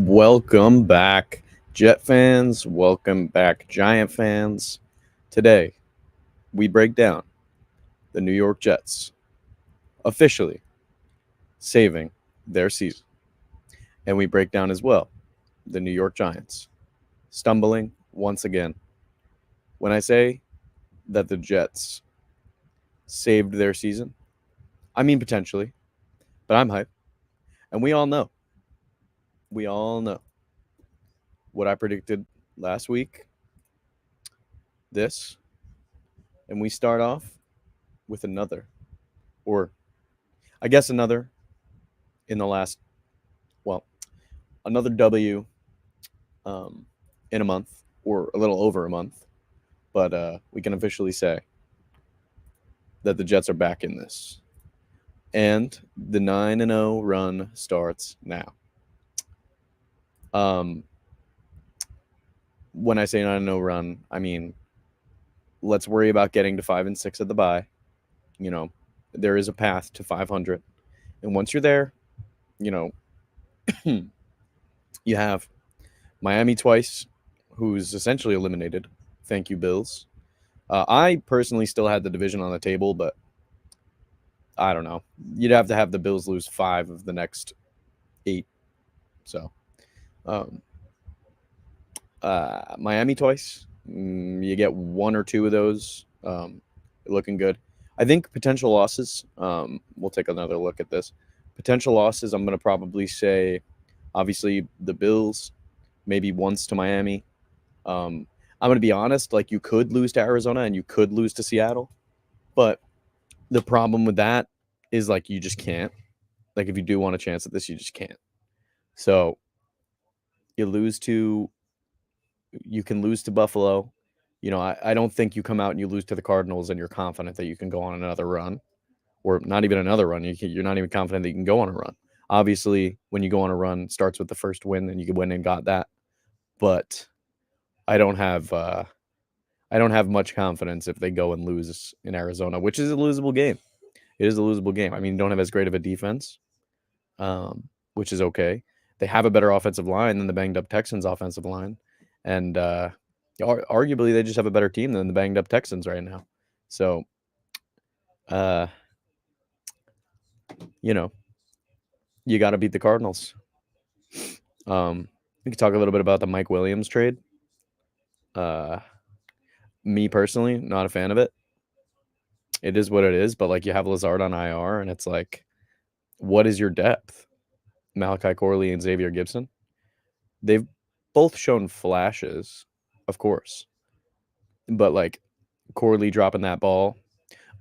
Welcome back, Jet fans. Welcome back, Giant fans. Today, we break down the New York Jets officially saving their season. And we break down as well the New York Giants stumbling once again. When I say that the Jets saved their season, I mean potentially, but I'm hyped. And we all know what I predicted last week, this, and we start off with another, or I guess another in the last, well, another W in a month or a little over a month. But we can officially say that the Jets are back in this. And the 9-0 run starts now. When I say 9-0 run, I mean, let's worry about getting to 5-6 at the bye. You know, there is a path to 500. And once you're there, you know, you have Miami twice, who's essentially eliminated. Thank you, Bills. I personally still had the division on the table, but I don't know. You'd have to have the Bills lose 5 of the next 8. So, Miami twice. You get 1 or 2 of those. Looking good. I think potential losses. We'll take another look at this. Potential losses. I'm going to probably say, obviously, the Bills. Maybe once to Miami. I'm going to be honest. Like, you could lose to Arizona and you could lose to Seattle, but the problem with that is, like, you just can't. Like, if you do want a chance at this, you just can't. So you can lose to Buffalo. You know, I don't think you come out and you lose to the Cardinals and you're confident that you can go on another run, or not even another run. You're not even confident that you can go on a run. Obviously, when you go on a run, it starts with the first win, and you can win and got that. But I don't have much confidence if they go and lose in Arizona, which is a losable game. It is a losable game. I mean, you don't have as great of a defense, which is okay. They have a better offensive line than the banged-up Texans offensive line. And arguably, they just have a better team than the banged-up Texans right now. So, you know, you got to beat the Cardinals. We can talk a little bit about the Mike Williams trade. Me personally, not a fan of it. It is what it is, but, like, you have Lazard on IR, and it's like, what is your depth? Malachi Corley and Xavier Gibson? They've both shown flashes, of course. But, like, Corley dropping that ball.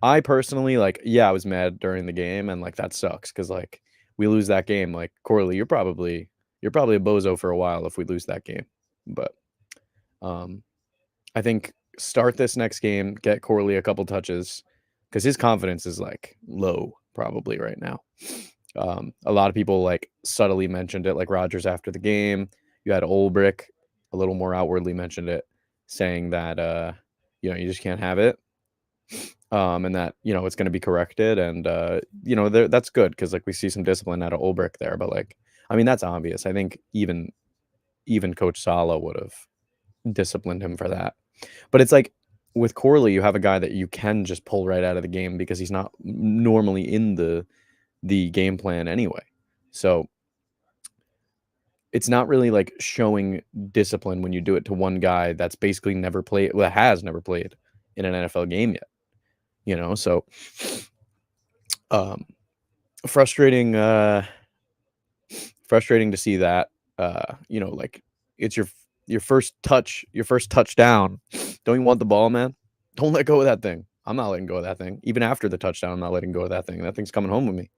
I personally, like, yeah, I was mad during the game, and, like, that sucks because, like, we lose that game. Like, Corley, you're probably a bozo for a while if we lose that game. But I think start this next game, get Corley a couple touches, because his confidence is, like, low probably right now. A lot of people, like, subtly mentioned it, like Rodgers after the game. You had Ulbrich a little more outwardly mentioned it, saying that you just can't have it, and that it's going to be corrected, and that's good because, like, we see some discipline out of Ulbrich there. But, like, I mean, that's obvious. I think even Coach Sala would have disciplined him for that. But it's like with Corley, you have a guy that you can just pull right out of the game because he's not normally in the game plan anyway. So it's not really, like, showing discipline when you do it to one guy that's basically has never played in an NFL game yet. So frustrating to see that. Like, it's your first touchdown. Don't you want the ball, man? Don't let go of that thing. I'm not letting go of that thing. Even after the touchdown, I'm not letting go of that thing. That thing's coming home with me.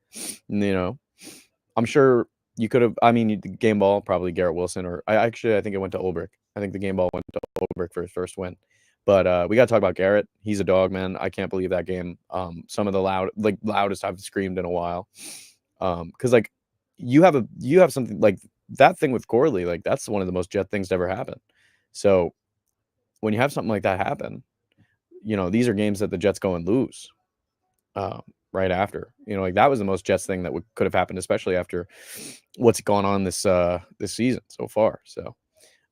I'm sure you could have. I mean, the game ball, probably Garrett Wilson, or I think it went to Ulbrich. I think the game ball went to Ulbrich for his first win. But we got to talk about Garrett. He's a dog, man. I can't believe that game. Some of the loudest I've screamed in a while. Because, like, you have something like that thing with Corley. Like, that's one of the most Jet things to ever happen. So when you have something like that happen, these are games that the Jets go and lose. right after. Like that was the most Jets thing that could have happened, especially after what's gone on this season so far. So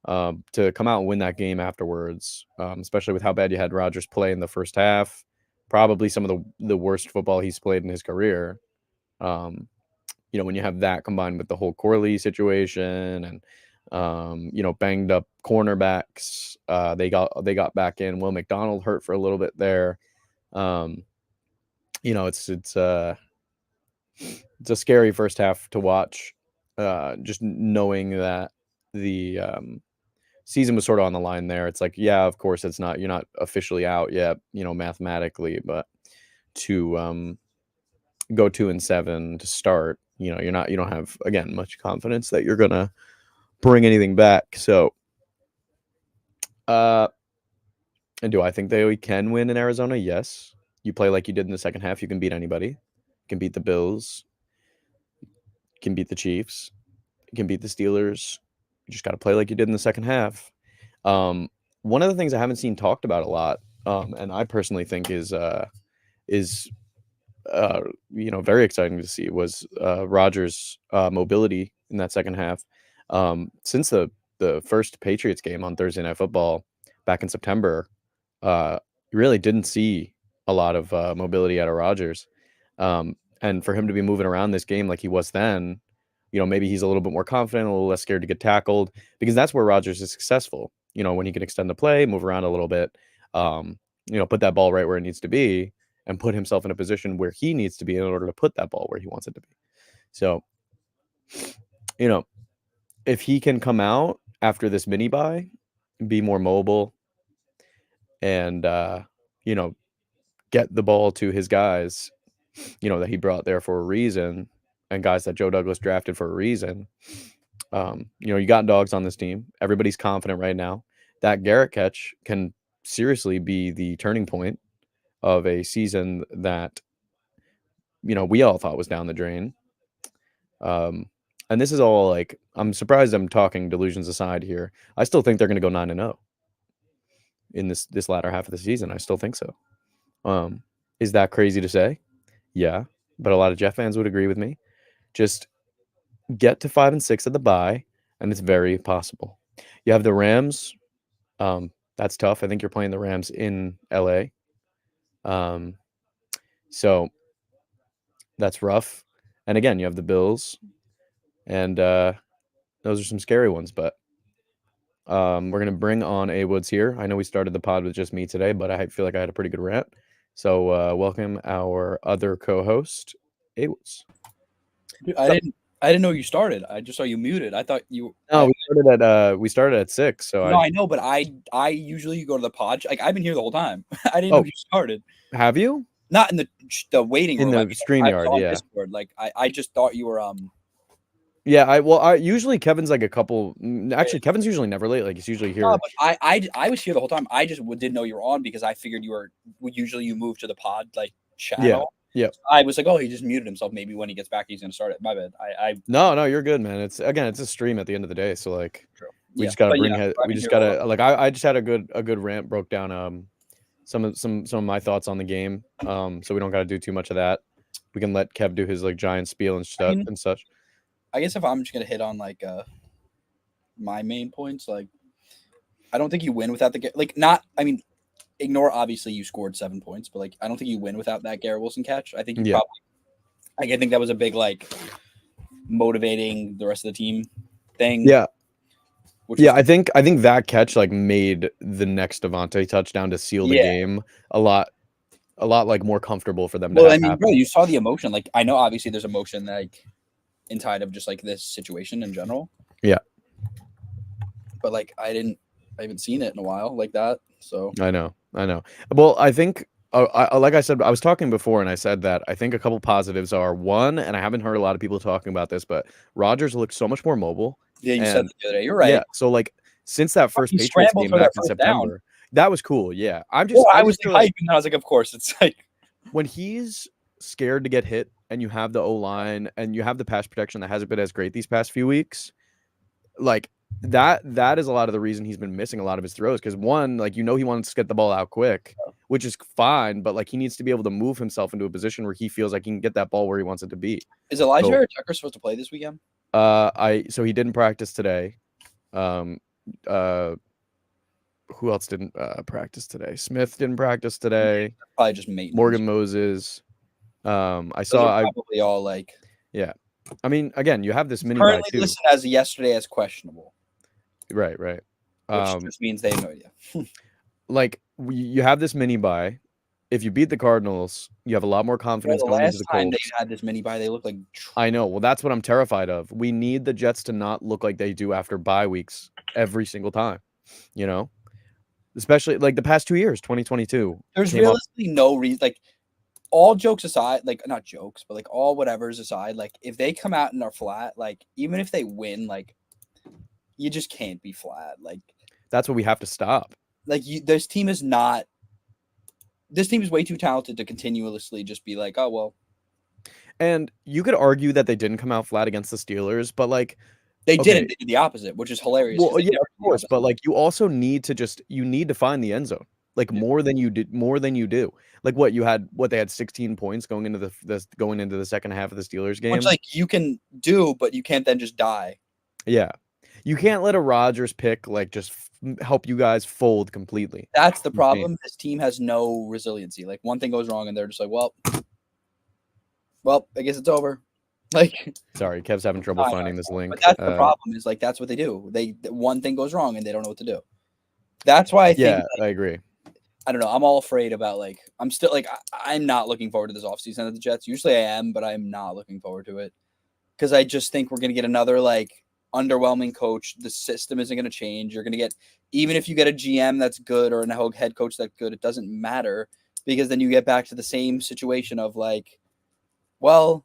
to come out and win that game afterwards, especially with how bad you had Rodgers play in the first half, probably some of the worst football he's played in his career. When you have that combined with the whole Corley situation and banged up cornerbacks, they got back in. Will McDonald hurt for a little bit there. It's a scary first half to watch. Just knowing that the season was sort of on the line there. It's like, yeah, of course you're not officially out yet, mathematically, but to go 2-7 to start, you don't have, again, much confidence that you're gonna bring anything back. So and do I think they can win in Arizona? Yes. You play like you did in the second half, you can beat anybody. You can beat the Bills, you can beat the Chiefs, you can beat the Steelers. You just got to play like you did in the second half. One of the things I haven't seen talked about a lot, and I personally think is very exciting to see, was Rodgers' mobility in that second half. Since the first Patriots game on Thursday Night Football back in September, you really didn't see a lot of mobility out of Rodgers. And for him to be moving around this game like he was then, maybe he's a little bit more confident, a little less scared to get tackled, because that's where Rodgers is successful. When he can extend the play, move around a little bit, put that ball right where it needs to be, and put himself in a position where he needs to be in order to put that ball where he wants it to be. So, if he can come out after this mini bye, be more mobile, and get the ball to his guys, that he brought there for a reason, and guys that Joe Douglas drafted for a reason. You got dogs on this team. Everybody's confident right now. That Garrett catch can seriously be the turning point of a season that, we all thought was down the drain. And this is all like, I'm surprised I'm talking delusions aside here. I still think they're going to go 9-0 in this latter half of the season. I still think so. Is that crazy to say? Yeah, but a lot of Jeff fans would agree with me. Just get to 5-6 at the bye, and it's very possible. You have the Rams. That's tough. I think you're playing the Rams in LA. So that's rough. And again, you have the Bills, and those are some scary ones. But we're going to bring on A Woods here. I know we started the pod with just me today, but I feel like I had a pretty good rant. So welcome our other co-host, A Woods. Dude, I didn't know you started. I just saw you muted. I thought you. No, we started at 6. So no, I know, but I usually go to the pod. Like I've been here the whole time. I didn't know you started. Have you? Not in the waiting room. In the StreamYard, yeah. Discord. Like I just thought you were Yeah, I usually Kevin's like a couple. Actually, Kevin's usually never late. Like he's usually here. No, but I was here the whole time. I just didn't know you were on because I figured you move to the pod like channel. Yeah. So I was like, oh, he just muted himself. Maybe when he gets back, he's gonna start it. My bad. No, you're good, man. It's a stream at the end of the day, so like we just gotta I just had a good rant, broke down some of my thoughts on the game. So we don't gotta do too much of that. We can let Kev do his like giant spiel and stuff and such. I guess if I'm just gonna hit on like my main points, like I don't think you win without ignore obviously you scored 7 points, but like I don't think you win without that Garrett Wilson catch. I think you probably I think that was a big like motivating the rest of the team thing. Yeah. I think that catch like made the next Devontae touchdown to seal the game a lot like more comfortable for them to have happen. Bro, you saw the emotion. Like I know obviously there's emotion like inside of just like this situation in general. Yeah. But like I haven't seen it in a while like that. So I know. Well, I think like I said, I was talking before and I said that I think a couple positives are, one, and I haven't heard a lot of people talking about this, but Rodgers looked so much more mobile. Yeah, you said that the other day. You're right. Yeah. So like since that first Patriots game back in September, that was cool. Yeah. I was hyping. I was like, of course, it's like when he's scared to get hit and you have the O-line and you have the pass protection that hasn't been as great these past few weeks, like that is a lot of the reason he's been missing a lot of his throws. Because one, like, he wants to get the ball out quick, which is fine, but like he needs to be able to move himself into a position where he feels like he can get that ball where he wants it to be. Is Elijah Tucker supposed to play this weekend? So he didn't practice today. Who else didn't practice today? Smith didn't practice today. Probably just maintenance. Morgan Moses. I Those saw are probably all like. Yeah, I mean, again, you have this mini currently bye too. listed as yesterday as questionable. Right. Which just means they have no idea. Like you have this mini bye. If you beat the Cardinals, you have a lot more confidence going into the Colts. Last time they had this mini bye, they looked like. I know. Well, that's what I'm terrified of. We need the Jets to not look like they do after bye weeks every single time. You know, especially like the past 2 years, 2022. There's realistically no reason. Like, all jokes aside, like not jokes, but like all whatever's aside, like if they come out and are flat, like even if they win, like you just can't be flat. Like that's what we have to stop. Like this team is way too talented to continuously just be like, oh well. And you could argue that they didn't come out flat against the Steelers, but like they didn't. They did the opposite, which is hilarious. Well, yeah, of course, but like you also need to find the end zone. Like more than you do. Like they had 16 points going into the second half of the Steelers game. Which like you can do, but you can't then just die. Yeah. You can't let a Rodgers pick like just help you guys fold completely. That's the problem. This team has no resiliency. Like one thing goes wrong and they're just like, well, I guess it's over. Like, sorry, Kev's having trouble finding this link. But that's the problem. Is like that's what they do. One thing goes wrong and they don't know what to do. That's why I think. I agree. I don't know. I'm all afraid about like I'm still like I'm not looking forward to this offseason of the Jets. Usually I am, but I'm not looking forward to it because I just think we're gonna get another like underwhelming coach. The system isn't gonna change. You're gonna get even if you get a GM that's good or a head coach that's good, it doesn't matter because then you get back to the same situation of like, well,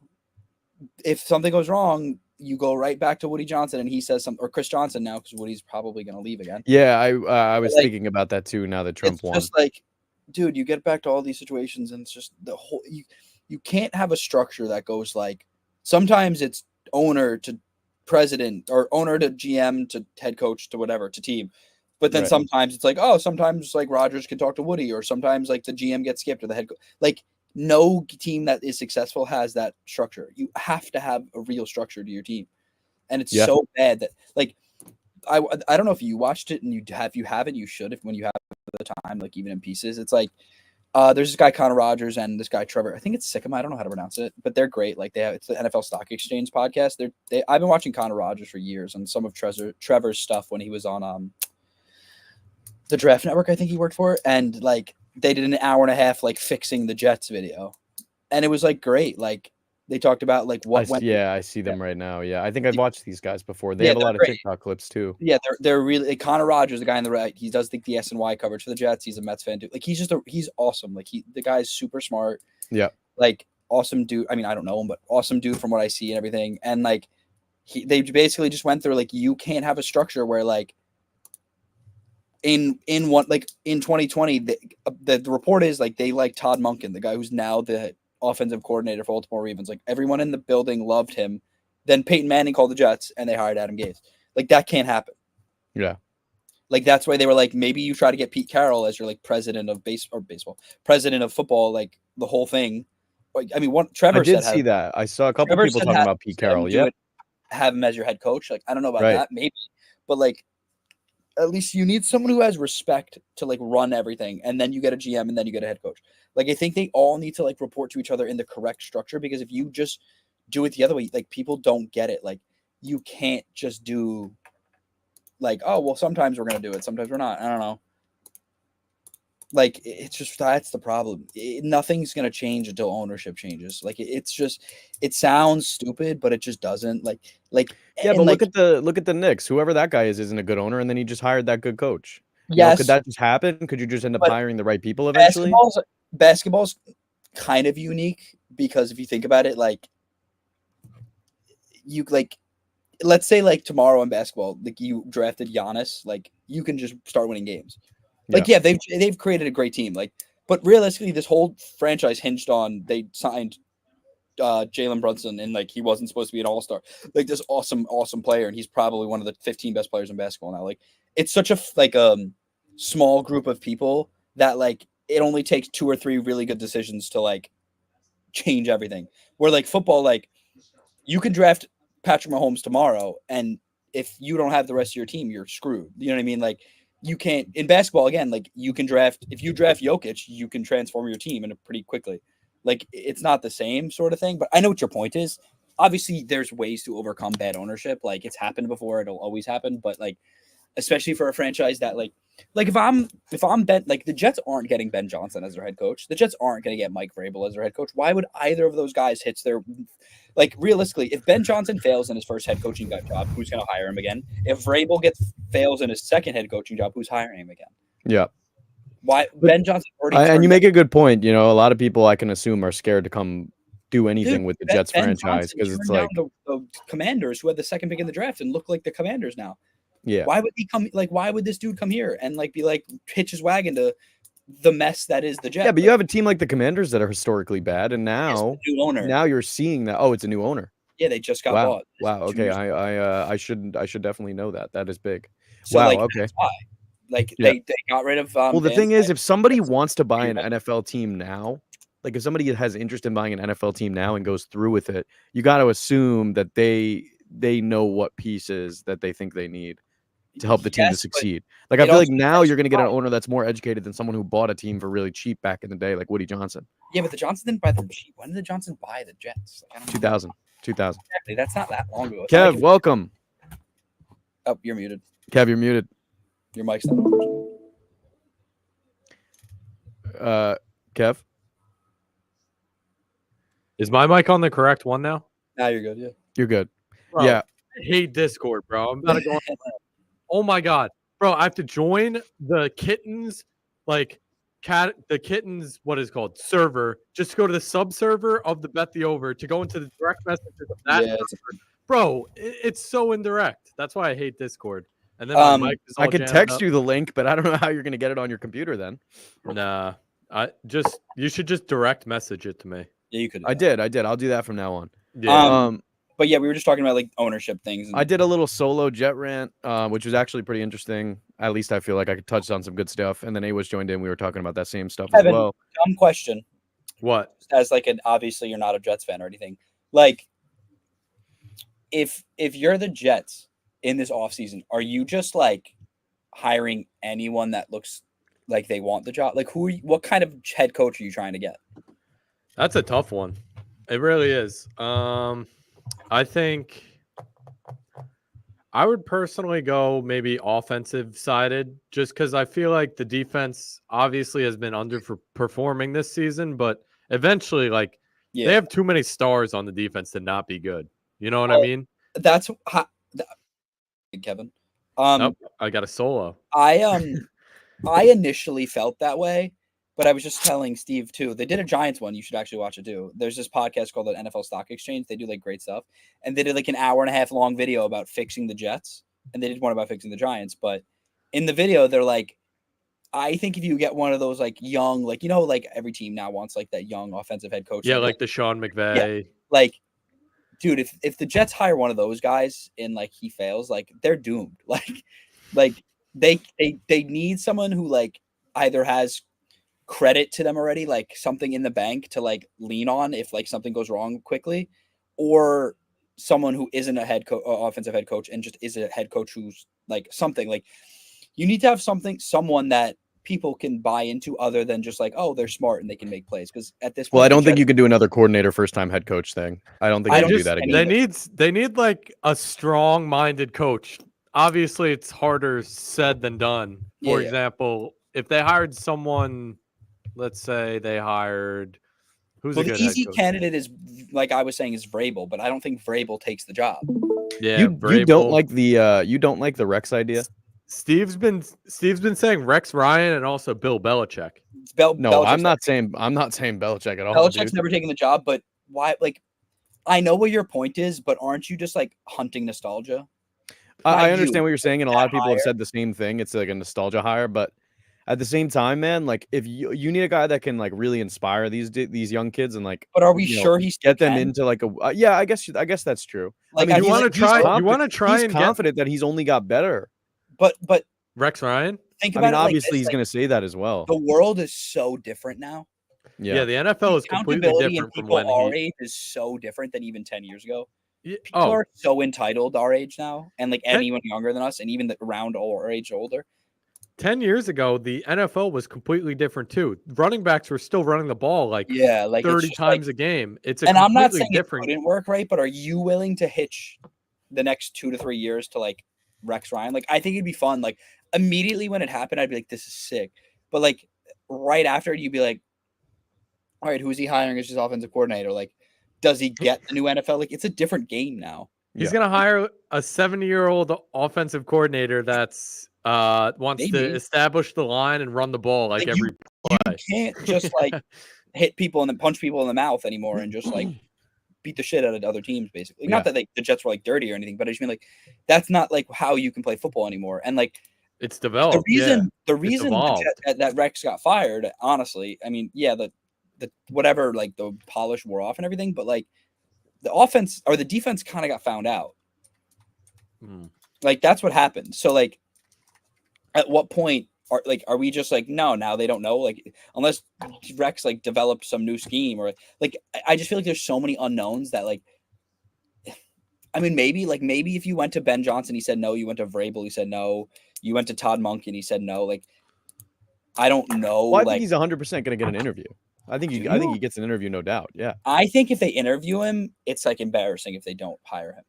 if something goes wrong, you go right back to Woody Johnson and he says something, or Chris Johnson now because Woody's probably going to leave again. Yeah, I was thinking about that too. Now that Trump won, just like, dude, you get back to all these situations and it's just the whole. You can't have a structure that goes like. Sometimes it's owner to president or owner to GM to head coach to whatever to team, but then sometimes it's like sometimes like Rodgers can talk to Woody or sometimes like the GM gets skipped or the head coach like. No team that is successful has that structure. You have to have a real structure to your team. And it's so bad that like I don't know if you watched it and if you haven't, you should when you have the time, like even in pieces. It's like there's this guy Connor Rogers and this guy Trevor. I think it's Sycamore. I don't know how to pronounce it, but they're great. Like it's the NFL Stock Exchange podcast. I've been watching Connor Rogers for years and some of Trevor's stuff when he was on the Draft Network, I think he worked for, and like they did an hour and a half like fixing the Jets video, and it was like great. Like they talked about like what went. Yeah, I see them right now. Yeah, I think I've watched these guys before. They have a lot of TikTok clips too. Yeah, they're really like, Connor Rogers, the guy on the right. He does think the SNY coverage for the Jets. He's a Mets fan too. Like he's awesome. Like the guy's super smart. Yeah, like awesome dude. I mean, I don't know him, but awesome dude from what I see and everything. And like they basically just went through like you can't have a structure where like. In 2020, the report is like they like Todd Monken, the guy who's now the offensive coordinator for Baltimore Ravens. Like everyone in the building loved him. Then Peyton Manning called the Jets and they hired Adam Gase. Like that can't happen. Yeah. Like that's why they were like maybe you try to get Pete Carroll as your like president of baseball, president of football, like the whole thing. Like I mean, Trevor. I did see that. I saw a couple people talking about Pete Carroll. Yeah. Have him as your head coach. Like I don't know about that, maybe, but like. At least you need someone who has respect to like run everything. And then you get a GM and then you get a head coach. Like, I think they all need to like report to each other in the correct structure because if you just do it the other way, like people don't get it. Like you can't just do like, oh, well, sometimes we're going to do it. Sometimes we're not. I don't know. Like, it's just, that's the problem. Nothing's going to change until ownership changes. Like it's just, it sounds stupid, but it just doesn't like, yeah, but like, look at the Knicks. Whoever that guy is isn't a good owner. And then he just hired that good coach. Yes. Could that just happen? Could you just end up hiring the right people eventually? Basketball's kind of unique because if you think about it, like you like, let's say like tomorrow in basketball, like you drafted Giannis, like you can just start winning games. Like, yeah, they've created a great team. Like, but realistically, this whole franchise hinged on they signed Jalen Brunson, and like he wasn't supposed to be an all-star. Like this awesome player, and he's probably one of the 15 best players in basketball now. Like it's such a small group of people that like it only takes 2 or 3 really good decisions to like change everything. Where like football, like you could draft Patrick Mahomes tomorrow, and if you don't have the rest of your team, you're screwed. You know what I mean? Like you can't in basketball again. Like you can draft if you draft Jokic, you can transform your team in pretty quickly. Like it's not the same sort of thing, but I know what your point is. Obviously, there's ways to overcome bad ownership. Like it's happened before, it'll always happen. But like, especially for a franchise that like if I'm Ben, like the Jets aren't getting Ben Johnson as their head coach. The Jets aren't going to get Mike Vrabel as their head coach. Why would either of those guys hits their like realistically? If Ben Johnson fails in his first head coaching job, who's going to hire him again? If Vrabel fails in his second head coaching job, who's hiring him again? Yeah. Why Ben Johnson already? And you make a good point. You know, a lot of people I can assume are scared to come do anything with the Jets franchise because it's like the Commanders who had the second pick in the draft and look like the Commanders now. Yeah. Why would he come? Like, why would this dude come here and like be like hitch his wagon to the mess that is the Jets? Yeah, but you have a team like the Commanders that are historically bad, and now you're seeing that. Oh, it's a new owner. Yeah, they just got bought. Wow. Okay, I should definitely know that. That is big. So, wow. Like, okay. That's why. Like they got rid of. Well, the thing is, if somebody wants to buy an NFL team now, like if somebody has interest in buying an NFL team now and goes through with it, you got to assume that they know what pieces that they think they need to help the team to succeed. Like I feel like now you're going to get an owner that's more educated than someone who bought a team for really cheap back in the day, like Woody Johnson. Yeah, but the Johnson didn't buy them cheap. When did the Johnson buy the Jets? Like, 2000. Exactly. That's not that long ago. Kev, welcome. Oh, you're muted. Kev, you're muted. Your mic's not on. Kev? Is my mic on the correct one now? Now you're good, yeah. You're good. Bro, yeah. I hate Discord, bro. I'm about to go on. Oh my god. Bro, I have to join the kittens, like the kittens, what is it called? Server, just to go to the sub server of the Bet the Over to go into the direct messages of that. Yeah, bro, it's so indirect. That's why I hate Discord. And then my mic is all I could text you the link, but I don't know how you're gonna get it on your computer then. Nah. You should just direct message it to me. Yeah, you could. I did. I'll do that from now on. Yeah. But yeah, we were just talking about like ownership things. I did a little solo Jet rant, which was actually pretty interesting. At least I feel like I could touch on some good stuff. And then A-was joined in. We were talking about that same stuff as well. Dumb question. What? As like obviously you're not a Jets fan or anything. Like, if you're the Jets in this offseason, are you just like hiring anyone that looks like they want the job? Like what kind of head coach are you trying to get? That's a tough one. It really is. I think I would personally go maybe offensive sided just because I feel like the defense obviously has been underperforming this season, but eventually they have too many stars on the defense to not be good. You know what I mean? That's Kevin. Nope, I got a solo. I initially felt that way, but I was just telling Steve too. They did a Giants one. You should actually watch it too. There's this podcast called the NFL Stock Exchange. They do like great stuff, and they did like an 1.5 hour long video about fixing the Jets, and they did one about fixing the Giants. But in the video, they're like, I think if you get one of those like young, like like every team now wants like that young offensive head coach. Yeah, like the Sean McVay. Yeah, like, dude, if the Jets hire one of those guys and like he fails, like they're doomed. Like they need someone who like either has credit to them already, like something in the bank to like lean on if like something goes wrong quickly, or someone who isn't a offensive head coach and just is a head coach who's like something like you need to have someone that people can buy into other than just like, oh, they're smart and they can make plays. Because at this point, I don't think you can do another coordinator first time head coach thing. I don't think you can do that again. They need like a strong minded coach. Obviously, it's harder said than done. For example, if they hired someone, let's say they hired who's a good the easy head coach? Candidate is like I was saying is Vrabel, but I don't think Vrabel takes the job. Yeah, you don't like the Rex idea. Steve's been saying Rex Ryan and also Bill Belichick. I'm not saying Belichick at all. Belichick's never taken the job, but why? Like, I know what your point is, but aren't you just like hunting nostalgia? I understand what you're saying, and a lot of people have said the same thing. It's like a nostalgia hire, but at the same time, man, like if you need a guy that can like really inspire these young kids and like, But are we sure he still get them can? into like a yeah, I guess that's true. Like, I mean, you want to try? You want to try he's and confident that he's only got better. But Rex Ryan? think I about mean, it like obviously this, he's like, going to say that as well. the world is so different now. Yeah, the NFL is completely Accountability different in from people when our age is so different than even 10 years ago. People Oh, are so entitled our age now, and like anyone younger than us, and even around our age older. 10 years ago, the NFL was completely different too. Running backs were still running the ball like like 30 it's times a game. It's a and I'm not completely saying different. it couldn't work, right? But are you willing to hitch the next 2 to 3 years to like Rex Ryan? Like, I think it'd be fun. Like, immediately when it happened, I'd be like, this is sick. But like right after, you'd be like, all right, who's he hiring as his offensive coordinator? Like, does he get the new NFL? Like, it's a different game now. He's going to hire a 70-year-old offensive coordinator that's wants to establish the line and run the ball like every play. You can't just like hit people and then punch people in the mouth anymore and just like beat the shit out of other teams, basically. Not that the Jets were like dirty or anything, but I just mean like that's not like how you can play football anymore. And like it's developed. The reason that Rex got fired, honestly, I mean, the whatever, like the polish wore off and everything, but like the offense or the defense kind of got found out. Like that's what happened. So like at what point are we just like, no, now they don't know, like unless Rex like developed some new scheme or like I just feel like there's so many unknowns that like I mean maybe if you went to Ben Johnson he said no, you went to Vrabel he said no, you went to Todd Monken and he said no, like I don't know. Well, I think he's 100% going to get an interview. I think he gets an interview, no doubt. Yeah. I think if they interview him, it's like embarrassing if they don't hire him.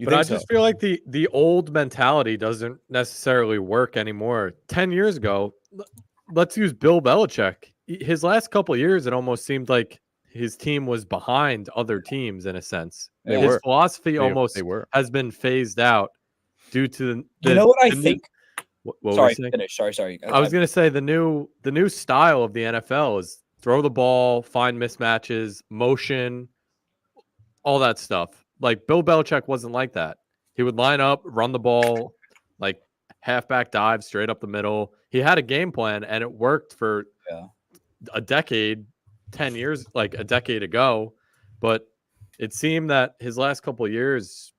But I just feel like the old mentality doesn't necessarily work anymore. 10 years ago, let's use Bill Belichick. His last couple of years, it almost seemed like his team was behind other teams in a sense. His philosophy almost has been phased out due to the you know what I think? Sorry, finish. Sorry. I was going to say the new style of the NFL is throw the ball, find mismatches, motion, all that stuff. Like Bill Belichick wasn't like that. He would line up, run the ball, like halfback dive straight up the middle. He had a game plan and it worked for a decade, 10 years, like a decade ago. But it seemed that his last couple of years,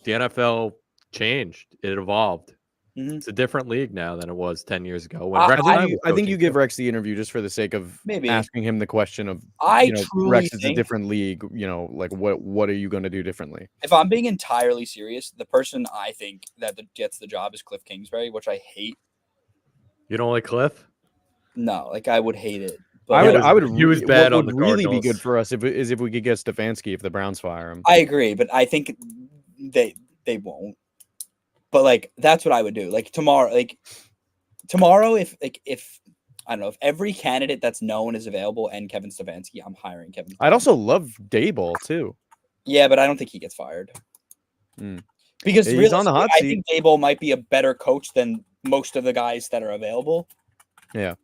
the NFL changed. It evolved. It's a different league now than it was 10 years ago. When I think you give Rex the interview just for the sake of asking him the question of, Rex is a different league, like what are you going to do differently? If I'm being entirely serious, the person I think that gets the job is Cliff Kingsbury, which I hate. You don't like Cliff? No, like I would hate it. But he was bad on the Cardinals. What would really be good for us if we could get Stefanski if the Browns fire him. I agree, but I think they won't. But like that's what I would do. Like tomorrow, if I don't know, if every candidate that's known is available and Kevin Stefanski, I'm hiring Kevin Stefanski. I'd also love Daboll too. Yeah, but I don't think he gets fired. Because he's on the hot seat. I think Daboll might be a better coach than most of the guys that are available. Yeah.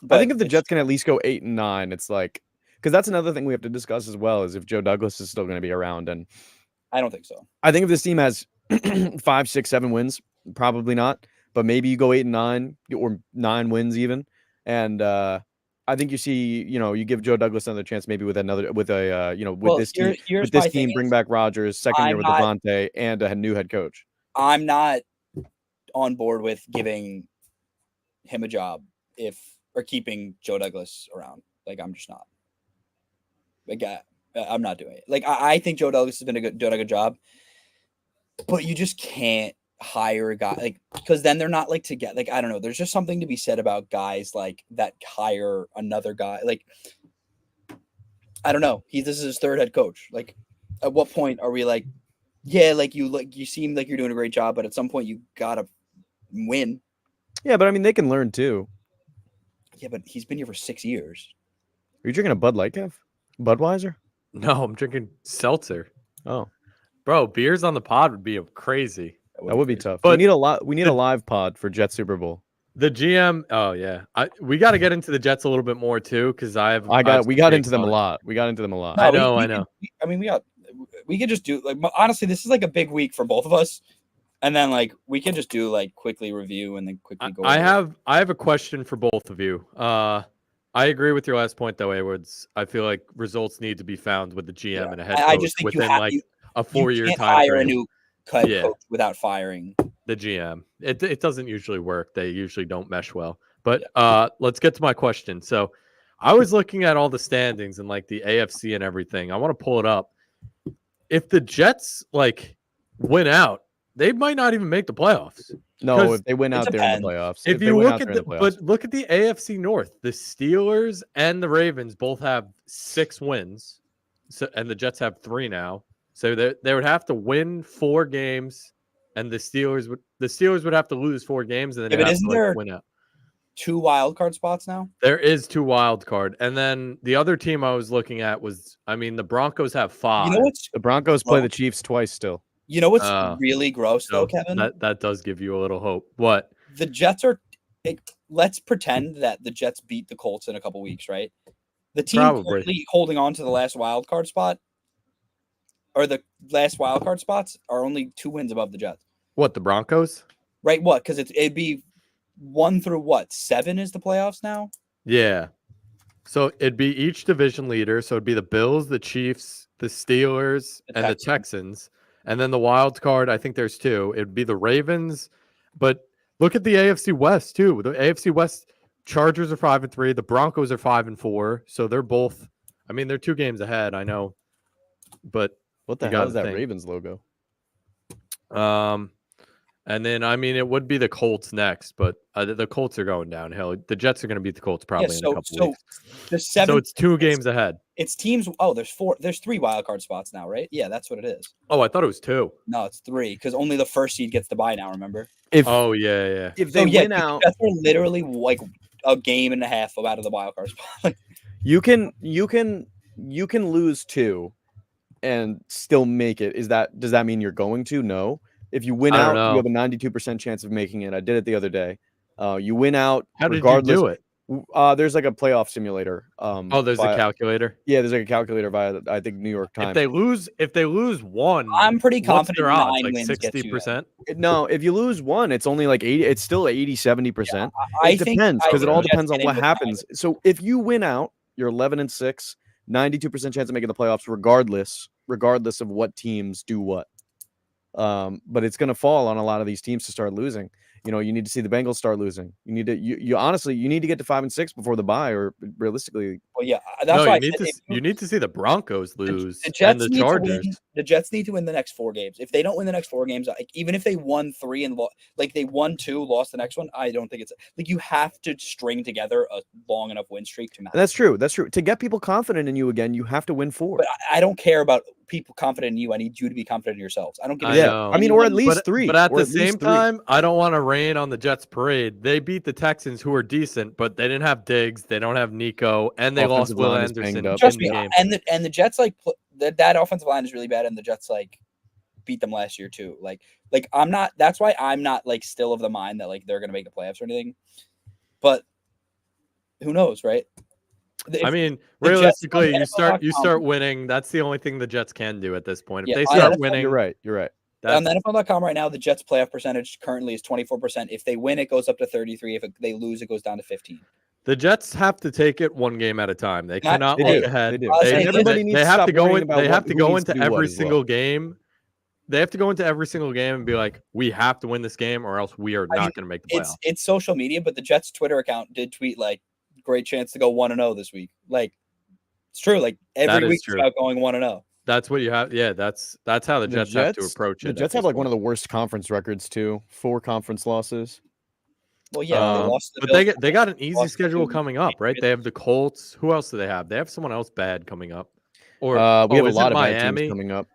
But I think if the Jets can at least go 8-9, it's like, because that's another thing we have to discuss as well, is if Joe Douglas is still going to be around. And I don't think so. I think if this team has 5, 6, 7 wins, probably not. But maybe you go 8-9 or 9 wins even. And I think you see, you give Joe Douglas another chance, maybe with this team, bring back Rodgers, second year with Devontae, and a new head coach. I'm not on board with giving him a job or keeping Joe Douglas around. Like I'm just not. Like I'm not doing it. Like I think Joe Douglas has been doing a good job, but you just can't hire a guy like because then they're not like to get like I don't know. There's just something to be said about guys like that hire another guy. Like I don't know. This is his third head coach. Like at what point are we like, yeah, like you seem like you're doing a great job, but at some point you gotta win. Yeah, but I mean they can learn too. Yeah, but he's been here for 6 years. Are you drinking a Bud Light, Kev? Budweiser? No, I'm drinking seltzer. Oh, bro, beers on the pod would be crazy. That would be tough. But we need a live pod for Jets Super Bowl. The GM. Oh yeah, we got to get into the Jets a little bit more too because we got into them a lot. We got into them a lot. No, I know. We could just do like honestly, this is like a big week for both of us. And then like we can just do like quickly review and then quickly go. I have a question for both of you. I agree with your last point though, Edwards. I feel like results need to be found with the GM and a head coach I just think within like a 4-year can't time hire frame. a new head coach without firing the GM. It doesn't usually work. They usually don't mesh well. But let's get to my question. So I was looking at all the standings and like the AFC and everything. I want to pull it up. If the Jets like win out, they might not even make the playoffs. No, if they win out, they're in the playoffs. If you look at but look at the AFC North, the Steelers and the Ravens both have 6 wins, and the Jets have 3 now. So they would have to win 4 games, and the Steelers would have to lose 4 games, and then but isn't there win out. 2 wild card spots now? There is 2 wild card, and then the other team I was looking at was, the Broncos have 5. You know what's the Broncos play the Chiefs twice still. You know what's really gross though, Kevin? That does give you a little hope. What? The Jets are. Let's pretend that the Jets beat the Colts in a couple weeks, right? The team currently holding on to the last wild card spot, or the last wild card spots, are only 2 wins above the Jets. What, the Broncos? Right. What? Because it'd be 1 through 7 is the playoffs now. Yeah. So it'd be each division leader. So it'd be the Bills, the Chiefs, the Steelers, and the Texans. And then the wild card, I think there's 2. It'd be the Ravens. But look at the AFC West, too. The AFC West Chargers are 5-3. The Broncos are 5-4. So they're both, they're 2 games ahead, I know. But what the hell is that Ravens logo? And then, it would be the Colts next, but the Colts are going downhill. The Jets are going to beat the Colts probably in a couple weeks. So it's 2 games ahead. It's teams. Oh, there's 3 wild card spots now, right? Yeah, that's what it is. Oh, I thought it was 2. No, it's 3 because only the first seed gets to bye now. Remember? Yeah. If they win out, that's literally like a game and a half out of the wild card spot. you can lose 2 and still make it. Does that mean you're going to? No. If you win out, you have a 92% chance of making it. I did it the other day. You win out. How did you do it? There's like a playoff simulator. There's a calculator. Yeah, there's like a calculator via I think New York Times. If they lose 1, I'm pretty confident. 9 wins, like 60%. No, if you lose 1, it's only like 80. It's still 80-70%. It depends because it all depends on what happens. So if you win out, you're 11-6, 92% chance of making the playoffs, regardless of what teams do what. But it's going to fall on a lot of these teams to start losing. You need to see the Bengals start losing. You need to, you honestly, you need to get to 5-6 before the bye, or realistically. Well, yeah, that's why you need to see the Broncos lose the and the Chargers. The Jets need to win the next 4 games. If they don't win the next 4 games, even if they won 3 and they won 2, lost the next one, I don't think it's like you have to string together a long enough win streak to matter. That's true. To get people confident in you again, you have to win 4. But I don't care about people confident in you. I need you to be confident in yourselves. I don't give a shit. Or at least 3. But at the same time, I don't want to rain on the Jets parade. They beat the Texans, who are decent, but they didn't have Diggs, they don't have Nico, and they lost Will Anderson in the game. And the Jets that offensive line is really bad, and the Jets beat them last year too. I'm not. That's why I'm not still of the mind that they're gonna make the playoffs or anything. But who knows, right? Realistically, you start winning. That's the only thing the Jets can do at this point. If they start winning, you're right. On NFL.com right now, the Jets' playoff percentage currently is 24%. If they win, it goes up to 33. If they lose, it goes down to 15. The Jets have to take it 1 game at a time. They cannot look ahead. They have to go into every single game. They have to go into every single game and be like, we have to win this game, or else we are not going to make the playoffs. It's social media, but the Jets' Twitter account did tweet great chance to go 1-0 this week. It's true. Every week it's about going 1-0. That's what you have. Yeah, that's how the Jets have to approach it. The Jets have one of the worst conference records too. 4 conference losses. Well, yeah, they got an easy schedule coming up, right? They have the Colts. Who else do they have? They have someone else bad coming up. Or we have a lot of Miami bad teams coming up.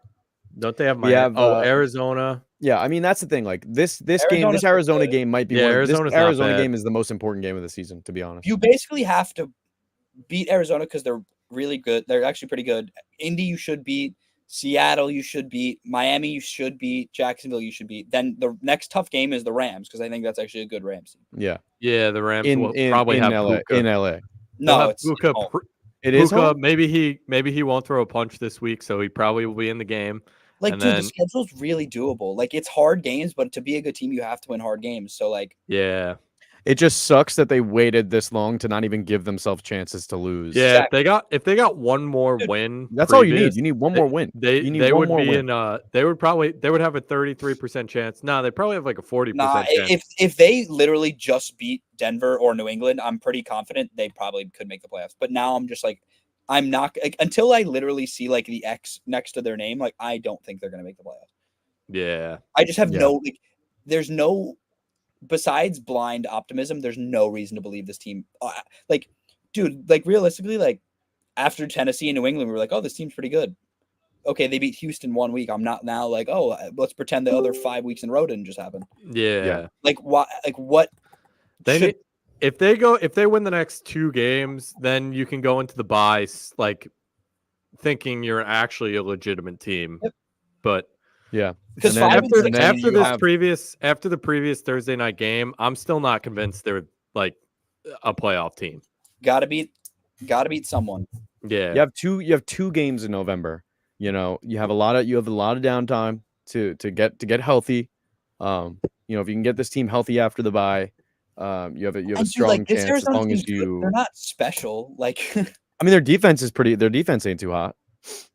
Don't they have Miami? Arizona. Yeah, that's the thing. This Arizona game might be this Arizona game is the most important game of the season, to be honest. You basically have to beat Arizona because they're really good. They're actually pretty good. Indy, you should beat. Seattle, you should beat. Miami, you should beat. Jacksonville, you should beat. Then the next tough game is the Rams, because I think that's actually a good Rams team. Yeah, the Rams will probably have LA. Puka. In LA. No, it's it is Puka, maybe he won't throw a punch this week, so he probably will be in the game. Like, And dude, then the schedule's really doable. Like, it's hard games, but to be a good team, you have to win hard games. So, like, yeah. It just sucks that they waited this long to not even give themselves chances to lose. Yeah, Exactly. if they got one more Dude, win That's all you need. previous, You need one more win. You need they one would more be win. in they would have a 33% chance. No, they probably have like a 40% nah, chance. if they literally just beat Denver or New England, I'm pretty confident they probably could make the playoffs. But now I'm just like, I'm not like, until I literally see like the X next to their name, like I don't think they're gonna make the playoffs. Yeah. I just have Yeah. no like. There's no besides blind optimism. There's no reason to believe this team. Like, dude, like realistically, like after Tennessee and New England, we were like, oh, this team's pretty good. Okay, they beat Houston 1 week. I'm not now like, oh, let's pretend the other 5 weeks in a row didn't just happen. Yeah. Like, why? Like, what? They should, need, if they win the next 2 games, then you can go into the bye like thinking you're actually a legitimate team. Yep. But Yeah. because And then- 5 and 6 then after you this have- after the previous Thursday night game, I'm still not convinced they're like a playoff team. gotta beat someone. Yeah. You have two games in November. You know, you have a lot of downtime to get healthy. You know, if you can get this team healthy after the bye, you have a And dude, strong like, this chance as Arizona long as team's good. They're you. not special. Like, I mean, their defense ain't too hot.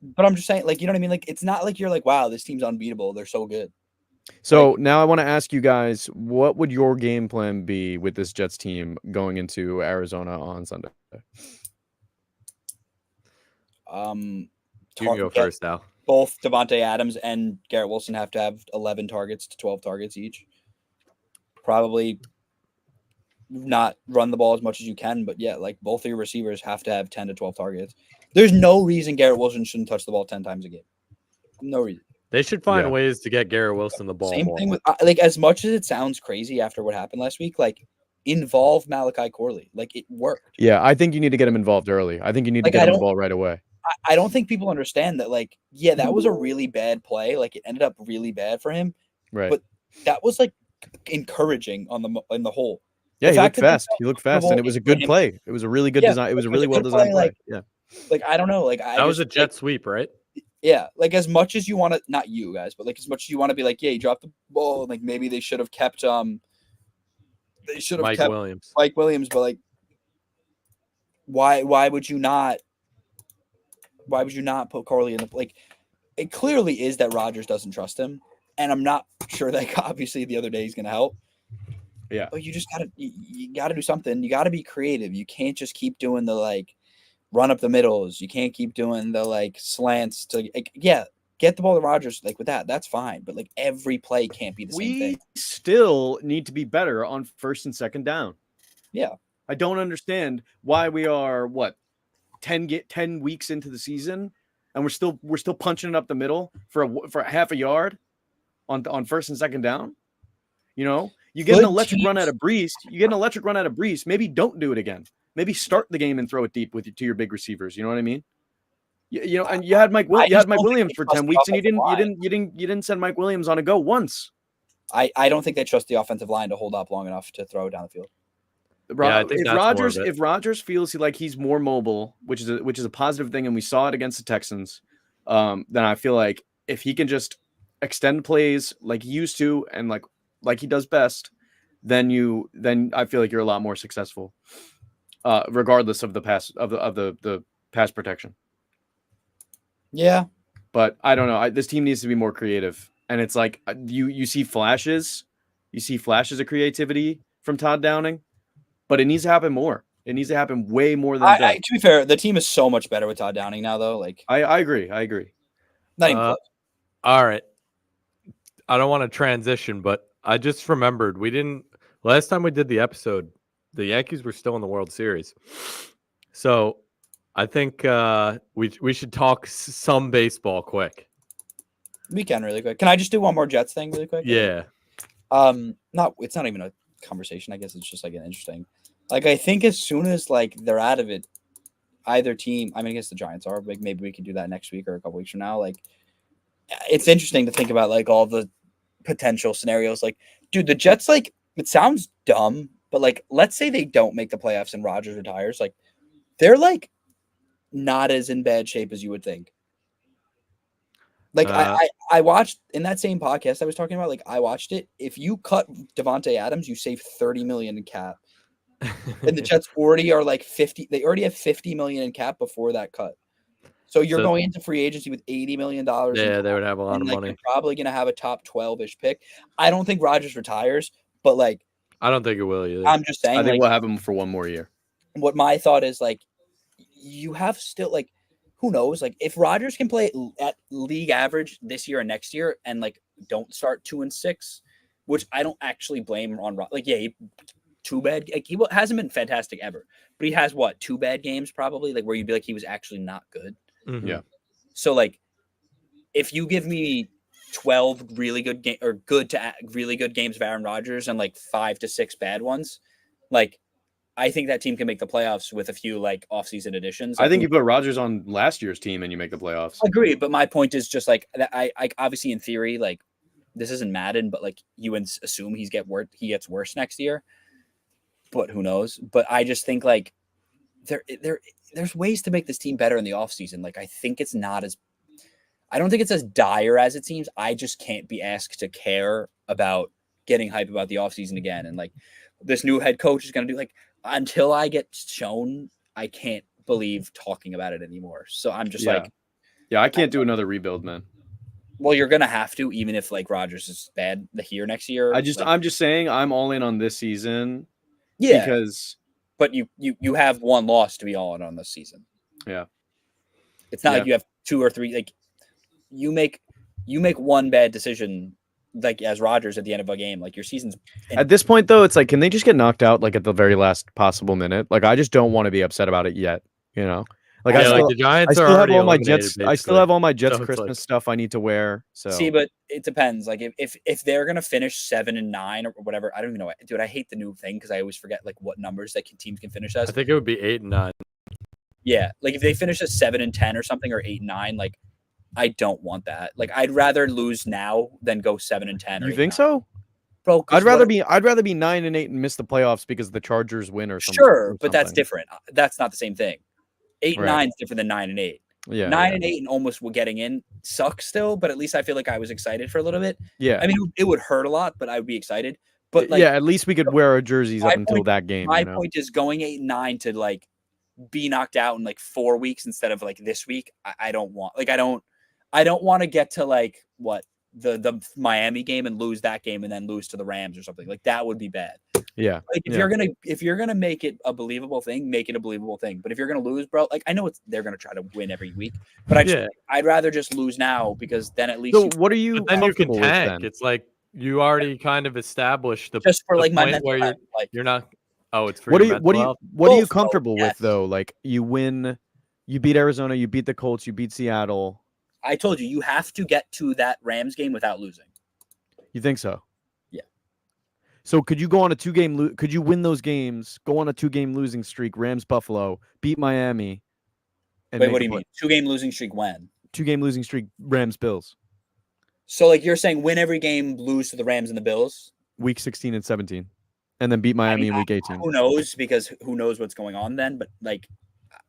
but I'm just saying, like, you know what I mean? Like, it's not like you're like, wow, this team's unbeatable. They're so good. So now I want to ask you guys, what would your game plan be with this Jets team going into Arizona on Sunday? You can go Get first now. both Devontae Adams and Garrett Wilson have to have 11 targets to 12 targets each. Probably not run the ball as much as you can, but yeah, like both of your receivers have to have 10 to 12 targets. There's no reason Garrett Wilson shouldn't touch the ball 10 times a game. No reason. They should find Yeah. ways to get Garrett Wilson the ball Same more. thing with like as much as it sounds crazy after what happened last week, like involve Malachi Corley. Like it worked. Yeah, I think you need to get him involved early. I think you need Like, to I get him the don't- ball right away. I don't think people understand that, like, yeah, that was a really bad play. Like it ended up really bad for him. Right. But that was like encouraging in the whole. Yeah, the he fact looked that they fast. felt He looked fast, comfortable and it was a in good him- play. It was a really good Yeah, design. It was a it was really a well good designed play, play. like- Yeah. Like I don't know. Like That was a just, jet like, sweep, right? yeah, like as much as you want to, not you guys, but like as much as you want to be like, yeah, he dropped the ball. Like maybe they should have kept they should have Mike kept Williams. Mike Williams, but like, why would you not? Why would you not put Corley in the like? It clearly is that Rodgers doesn't trust him, and I'm not sure that obviously the other day he's going to help. Yeah. But you just you gotta do something. You gotta be creative. You can't just keep doing the like run up the middles. You can't keep doing the like slants to like, yeah. Get the ball to Rodgers like with that. That's fine. But like every play can't be the same We thing. still need to be better on first and second down. Yeah. I don't understand why we are 10 weeks into the season and we're still punching it up the middle for a half a yard on first and second down. You know, you get an Good electric run teams- out of Brees. You get an electric run out of Brees. Maybe don't do it again. Maybe start the game and throw it deep to your big receivers. You know what I mean? You know, and you had Mike I just don't think Williams they for trust 10 the weeks, and offensive you didn't send Mike Williams on a go once. I don't think they trust the offensive line to hold up long enough to throw it down the field. Yeah, I think that's more of it. If Rodgers feels like he's more mobile, which is a positive thing, and we saw it against the Texans, then I feel like if he can just extend plays like he used to and like he does best, then I feel like you're a lot more successful, regardless of the the pass protection. Yeah. But I don't know. This team needs to be more creative, and it's like you see flashes of creativity from Todd Downing. But it needs to happen more. It needs to happen way more than To be fair, the team is so much better with Todd Downing now, though. Like, I agree. not even close. All right. I don't want to transition, but I just remembered last time we did the episode, the Yankees were still in the World Series. So I think we should talk some baseball quick. We can really quick. Can I just do one more Jets thing really quick? Yeah. It's not even a conversation. I guess it's just like an interesting. Like I think as soon as like they're out of it, either team. I mean, I guess the Giants are. Like maybe we could do that next week or a couple weeks from now. Like it's interesting to think about like all the potential scenarios. Like, dude, the Jets. Like it sounds dumb, but like let's say they don't make the playoffs and Rodgers retires. Like they're like not as in bad shape as you would think. Like I watched in that same podcast I was talking about. Like I watched it. If you cut Devontae Adams, you save $30 million in cap. And the Jets already are like 50. They already have $50 million in cap before that cut. So you're going into free agency with $80 million. Yeah, they would have a lot of money. You're probably going to have a top 12-ish pick. I don't think Rodgers retires, but like I don't think it will either. I'm just saying. I think like, we'll have him for one more year. What my thought is, like, you have still like, who knows? Like, if Rodgers can play at league average this year and next year, and like don't start 2-6, which I don't actually blame on. Like, yeah, two bad. Like, he hasn't been fantastic ever, but he has what 2 bad games probably, like where you'd be like he was actually not good. Mm-hmm. Yeah. So like, if you give me 12 really good really good games of Aaron Rodgers and like 5 to 6 bad ones, like I think that team can make the playoffs with a few like offseason additions. I think you put Rodgers on last year's team and you make the playoffs. I agree, but my point is just like I obviously in theory, like this isn't Madden, but like you assume he gets worse next year. But who knows? But I just think like there's ways to make this team better in the offseason. Like I don't think it's as dire as it seems. I just can't be asked to care about getting hype about the offseason again. And like this new head coach is going to do like, until I get shown, I can't believe talking about it anymore. So I'm just like, I can't do another rebuild, man. Well, you're going to have to, even if like Rodgers is bad next year. I'm just saying I'm all in on this season. Yeah. Because but you have one loss to be all in on this season. Yeah. It's not like you have 2 or 3, like you make one bad decision like as Rodgers at the end of a game, like your season's at this point though, it's like, can they just get knocked out like at the very last possible minute? Like I just don't want to be upset about it yet, you know? Like the Giants I still are have all my Jets. I still have all my Jets Christmas stuff I need to wear. So see, but it depends. Like if they're gonna finish 7-9 or whatever, I don't even know. Dude, I hate the new thing because I always forget like what numbers that teams can finish as. I think it would be 8-9. Yeah, like if they finish as 7-10 or something, or 8-9, like I don't want that. Like I'd rather lose now than go 7-10. You think so? Bro, I'd rather be 9-8 and miss the playoffs because the Chargers win or something. Sure, but that's different. That's not the same thing. 8-9 is different than 9-8. Yeah, 9-8 and almost getting in sucks still, but at least I feel like I was excited for a little bit. Yeah, I mean it would hurt a lot, but I would be excited. But like, yeah, at least we could wear our jerseys up until that game. My point is going 8-9 to like be knocked out in like 4 weeks instead of like this week. I don't want I don't want to get to like what the Miami game and lose that game and then lose to the Rams or something. Like that would be bad. Yeah. Like if you're gonna make it a believable thing, make it a believable thing. But if you're gonna lose, bro, like I know they're gonna try to win every week, but I'd rather just lose now because then at least. So what are you? But then you can tank. It's like you already kind of established the just for like my where you're not. Oh, it's for what are you comfortable with though? Like you win, you beat Arizona, you beat the Colts, you beat Seattle. I told you have to get to that Rams game without losing. You think so? Yeah. So could you go on a 2-game? Could you win those games? Go on a 2-game losing streak. Rams, Buffalo, beat Miami. And wait, what do you mean? 2-game losing streak when? 2-game losing streak. Rams, Bills. So like you're saying, win every game, lose to the Rams and the Bills. Week 16 and 17, and then beat Miami in week 18. Who knows? Because who knows what's going on then? But like,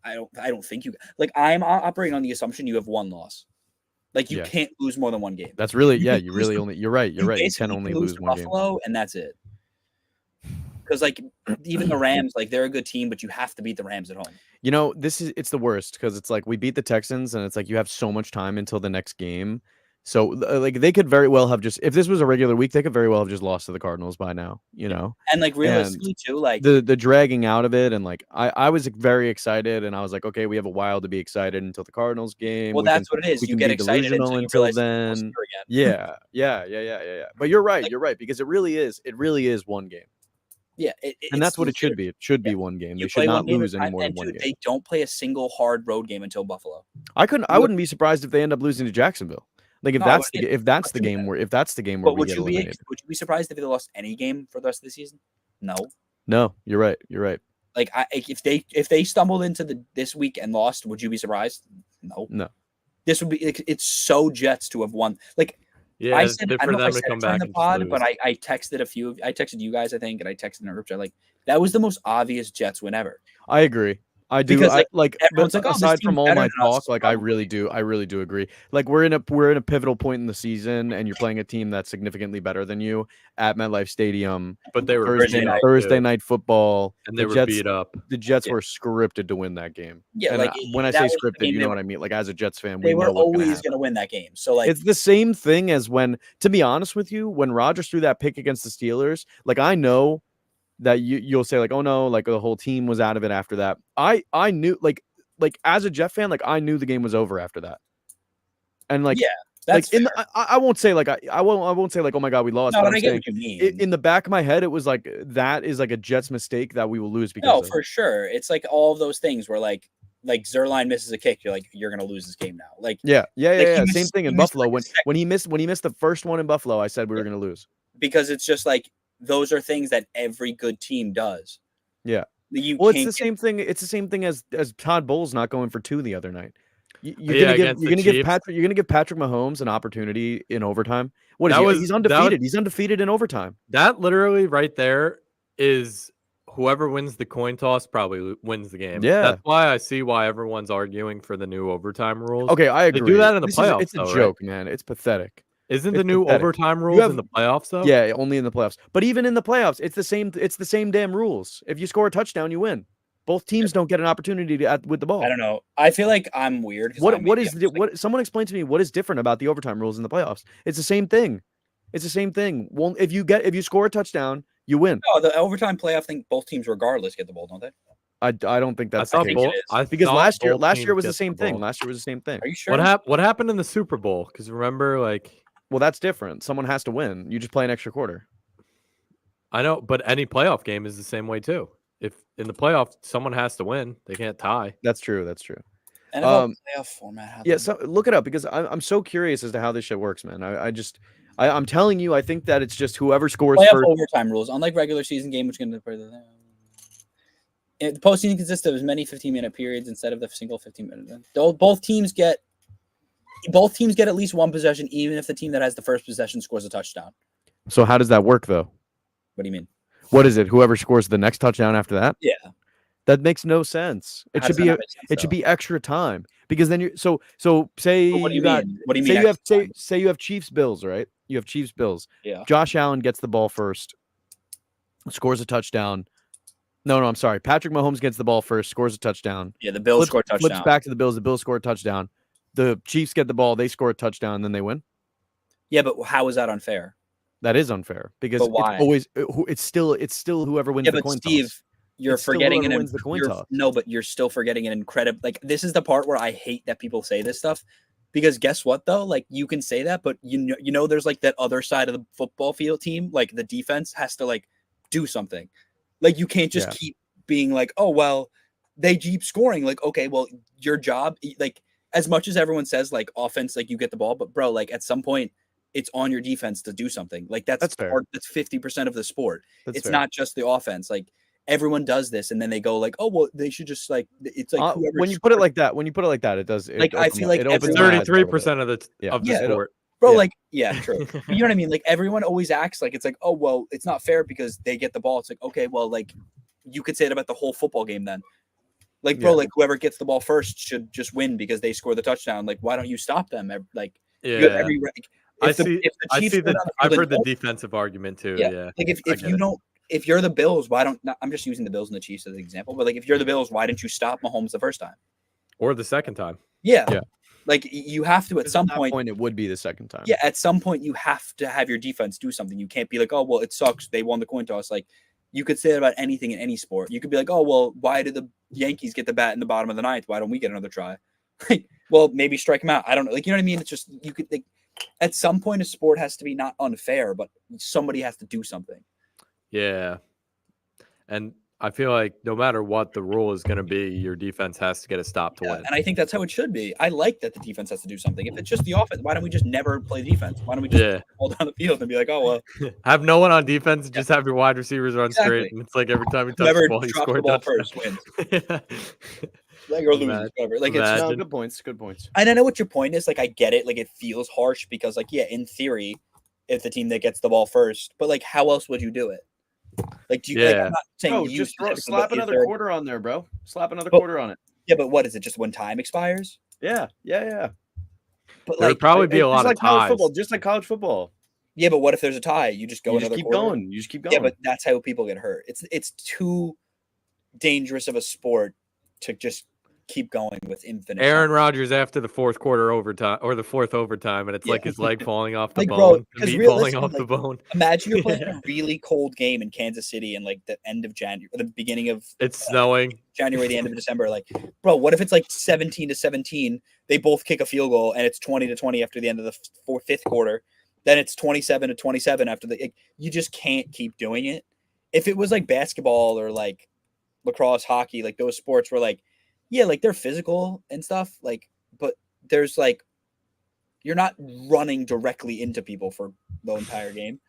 I don't think you like. I'm operating on the assumption you have one loss. Like you can't lose more than one game. That's really you're right. You can only lose one Buffalo, game. And that's it. Because like even the Rams, like they're a good team, but you have to beat the Rams at home. You know, it's the worst because it's like we beat the Texans and it's like you have so much time until the next game. So like they could very well have just, if this was a regular week, they could very well have just lost to the Cardinals by now, you know? And like realistically too, like the dragging out of it. And like, I was very excited and I was like, okay, we have a while to be excited until the Cardinals game. Well, that's what it is. You get excited until then. Yeah. But you're right. You're right. Because it really is one game. Yeah. And that's what it should be. It should be one game. They should not lose any more than one game. They don't play a single hard road game until Buffalo. I wouldn't be surprised if they end up losing to Jacksonville. Like if that's the game where we get eliminated. Would you be surprised if they lost any game for the rest of the season? No, you're right. You're right. Like if they stumbled into this week and lost, would you be surprised? No. This would be it's so Jets to have won. Like yeah, I said, I don't know if I said it on the pod, but I texted you guys, I think, and I texted in our group chat. Like that was the most obvious Jets win ever. I agree. I do. Because, But everyone's like, "Oh, this aside team's from all better my than us," talk, like I really do agree. Like we're in a pivotal point in the season, and you're playing a team that's significantly better than you at MetLife Stadium. But they were Thursday beat night, up, Thursday too, night football. and The they were Jets, beat up. the Jets Yeah. were scripted to win that game. Yeah, And like, when I that say was the scripted, game you they know were what I mean. Like as a Jets fan, they we were know what's gonna always happen. gonna win that game. So, like, It's the same thing as when, to be honest with you, when Rodgers threw that pick against the Steelers. Like I know that you'll say like, oh no, like the whole team was out of it after that. I knew like as a Jet fan, like I knew the game was over after that. And like yeah, that's in fair. I won't say like I won't say like, oh my god, we lost. No, But and I'm I get saying what you mean. in the back of my head, it was like that is like a Jets mistake that we will lose because No, of. for sure. It's like all of those things where like Zerline misses a kick, you're like, you're gonna lose this game now. Like, Yeah. he Same missed thing he in missed, Buffalo like, a when he missed the first one in Buffalo. I said we were gonna lose. because it's just like those are things that every good team does. Yeah. You Well, it's can't the same thing. It's the same thing as Todd Bowles not going for 2 the other night. You're Yeah, gonna give against the Chiefs. You're gonna give Patrick Mahomes an opportunity in overtime. What is That he? was- He's that undefeated. was- He's undefeated in overtime. That literally right there is whoever wins the coin toss probably wins the game. Yeah. That's why I see why everyone's arguing for the new overtime rules. Okay, I They agree. do that in the It's playoffs, a though, right? joke, man. It's pathetic. Isn't the It's new pathetic. overtime rules have- in the playoffs though? Yeah, only in the playoffs. But even in the playoffs, it's the same. It's the same damn rules. If you score a touchdown, you win. Both teams don't get an opportunity with the ball. I don't know. I feel like I'm weird. Someone explain to me what is different about the overtime rules in the playoffs? It's the same thing. It's the same thing. Well, if you score a touchdown, you win. No, the overtime playoff thing, both teams regardless get the ball, don't they? I don't think that's the thought case. it is. Because thought last year both was teams the get same thing. ball. Last year was the same thing. Are you sure? What happened in the Super Bowl? Because remember, like, Well, that's different. Someone has to win. You just play an extra quarter. I know, but any playoff game is the same way too. If in the playoff someone has to win, they can't tie. That's true. That's true. NFL playoff format. Yeah, so look it up because I'm so curious as to how this shit works, man. I'm telling you, I think that it's just whoever scores playoff first. overtime rules, unlike regular season game, which can the postseason consists of as many 15-minute periods instead of the single 15-minute. Both teams get at least one possession, even if the team that has the first possession scores a touchdown. So how does that work, though? What do you mean? What is it? Whoever scores the next touchdown after that? Yeah, That makes no sense. It How should does that be not make sense, it should though? be extra time because then you're so say But what do you got mean? What do you say mean? you have extra time? say you have Chiefs Bills, right? You have Chiefs Bills. Yeah. Josh Allen gets the ball first, scores a touchdown. No, I'm sorry. Patrick Mahomes gets the ball first, scores a touchdown. Yeah, the Bills score a touchdown. Flips back to the Bills. The Bills score a touchdown. The Chiefs get the ball. They score a touchdown, and then they win. Yeah, but how is that unfair? That is unfair because But why? it's still whoever wins Yeah, the but coin Steve, toss. you're It's still forgetting whoever an wins the coin toss. no, but you're still forgetting an incredible. Like, this is the part where I hate that people say this stuff, because guess what though? Like, you can say that, but you know, there's like that other side of the football field team. Like, the defense has to like do something. Like, you can't just keep being like, oh well, they keep scoring. Like, okay, well, your job, like, as much as everyone says like offense, like you get the ball, but bro, like at some point, it's on your defense to do something. Like that's fair. That's 50% of the sport. That's It's fair. not just the offense. Like, everyone does this, and then they go like, oh well, they should just like. It's like When you put it like that, it does. Like, I feel like it opens everyone- my eyes a little bit. 33% of the Yeah, sport. bro, Yeah. like, yeah, true. But you know what I mean? Like, everyone always acts like it's like, oh well, it's not fair because they get the ball. It's like, okay, well, like, you could say it about the whole football game then. Like, bro, Yeah. like whoever gets the ball first should just win because they score the touchdown. Like, why don't you stop them? Like, you have Yeah, every right. I've heard the don't- defensive argument too. Yeah. Yeah, Like, I if get you it. don't, if you're the Bills, why don't? I'm just using the Bills and the Chiefs as an example, but like, if you're the Bills, why didn't you stop Mahomes the first time? Or the second time. Yeah. Yeah. Like, you have to at some that point. it would be the second time. Yeah, at some point you have to have your defense do something. You can't be like, oh well, it sucks. They won the coin toss. Like, you could say that about anything in any sport. You could be like, oh well, why did the Yankees get the bat in the bottom of the ninth? Why don't we get another try? Like, well, maybe strike them out. I don't know. Like, you know what I mean? It's just, you could, like, at some point a sport has to be not unfair, but somebody has to do something. Yeah, and I feel like no matter what the rule is going to be, your defense has to get a stop to Yeah, win. and I think that's how it should be. I like that the defense has to do something. If it's just the offense, why don't we just never play defense? Why don't we just hold down the field and be like, oh well, Have no one on defense. Just have your wide receivers run Exactly. straight, and it's like every time you touch whoever the ball, you drops score the a ball touchdown. first wins. Like, or loses, Imagine- whatever. Like, it's imagine. No, good points. Good points. and I know what your point is. Like, I get it. Like, it feels harsh because, like, yeah, in theory, if the team that gets the ball first, but like, how else would you do it? Like, do you? Like, I'm Yeah. not saying Bro, you just specifically, slap but is another there- quarter on there, bro. Slap another But- quarter on it. Yeah, but what is it? Just when time expires? Yeah. But There would like, probably be a It's lot just of like college ties. football, just like college football. yeah, but what if there's a tie? You just go You just another keep quarter. going. You just keep going. Yeah, but that's how people get hurt. It's too dangerous of a sport to just keep going with infinite. Aaron time. Rodgers after the fourth quarter overtime or the fourth overtime, and it's like Yeah. his leg falling off the Like, bro, bone, the 'cause meat falling realistically, off the bone. Imagine you're playing Yeah. a really cold game in Kansas City in like the end of January, or the beginning of It's snowing. January, the end of December. Like, bro, what if it's like 17-17? They both kick a field goal and it's 20-20 after the end of the fifth quarter. Then it's 27-27 after the. Like, you just can't keep doing it. If it was like basketball or like lacrosse, hockey, like those sports were like, yeah, like they're physical and stuff. Like, but there's like, you're not running directly into people for the entire game.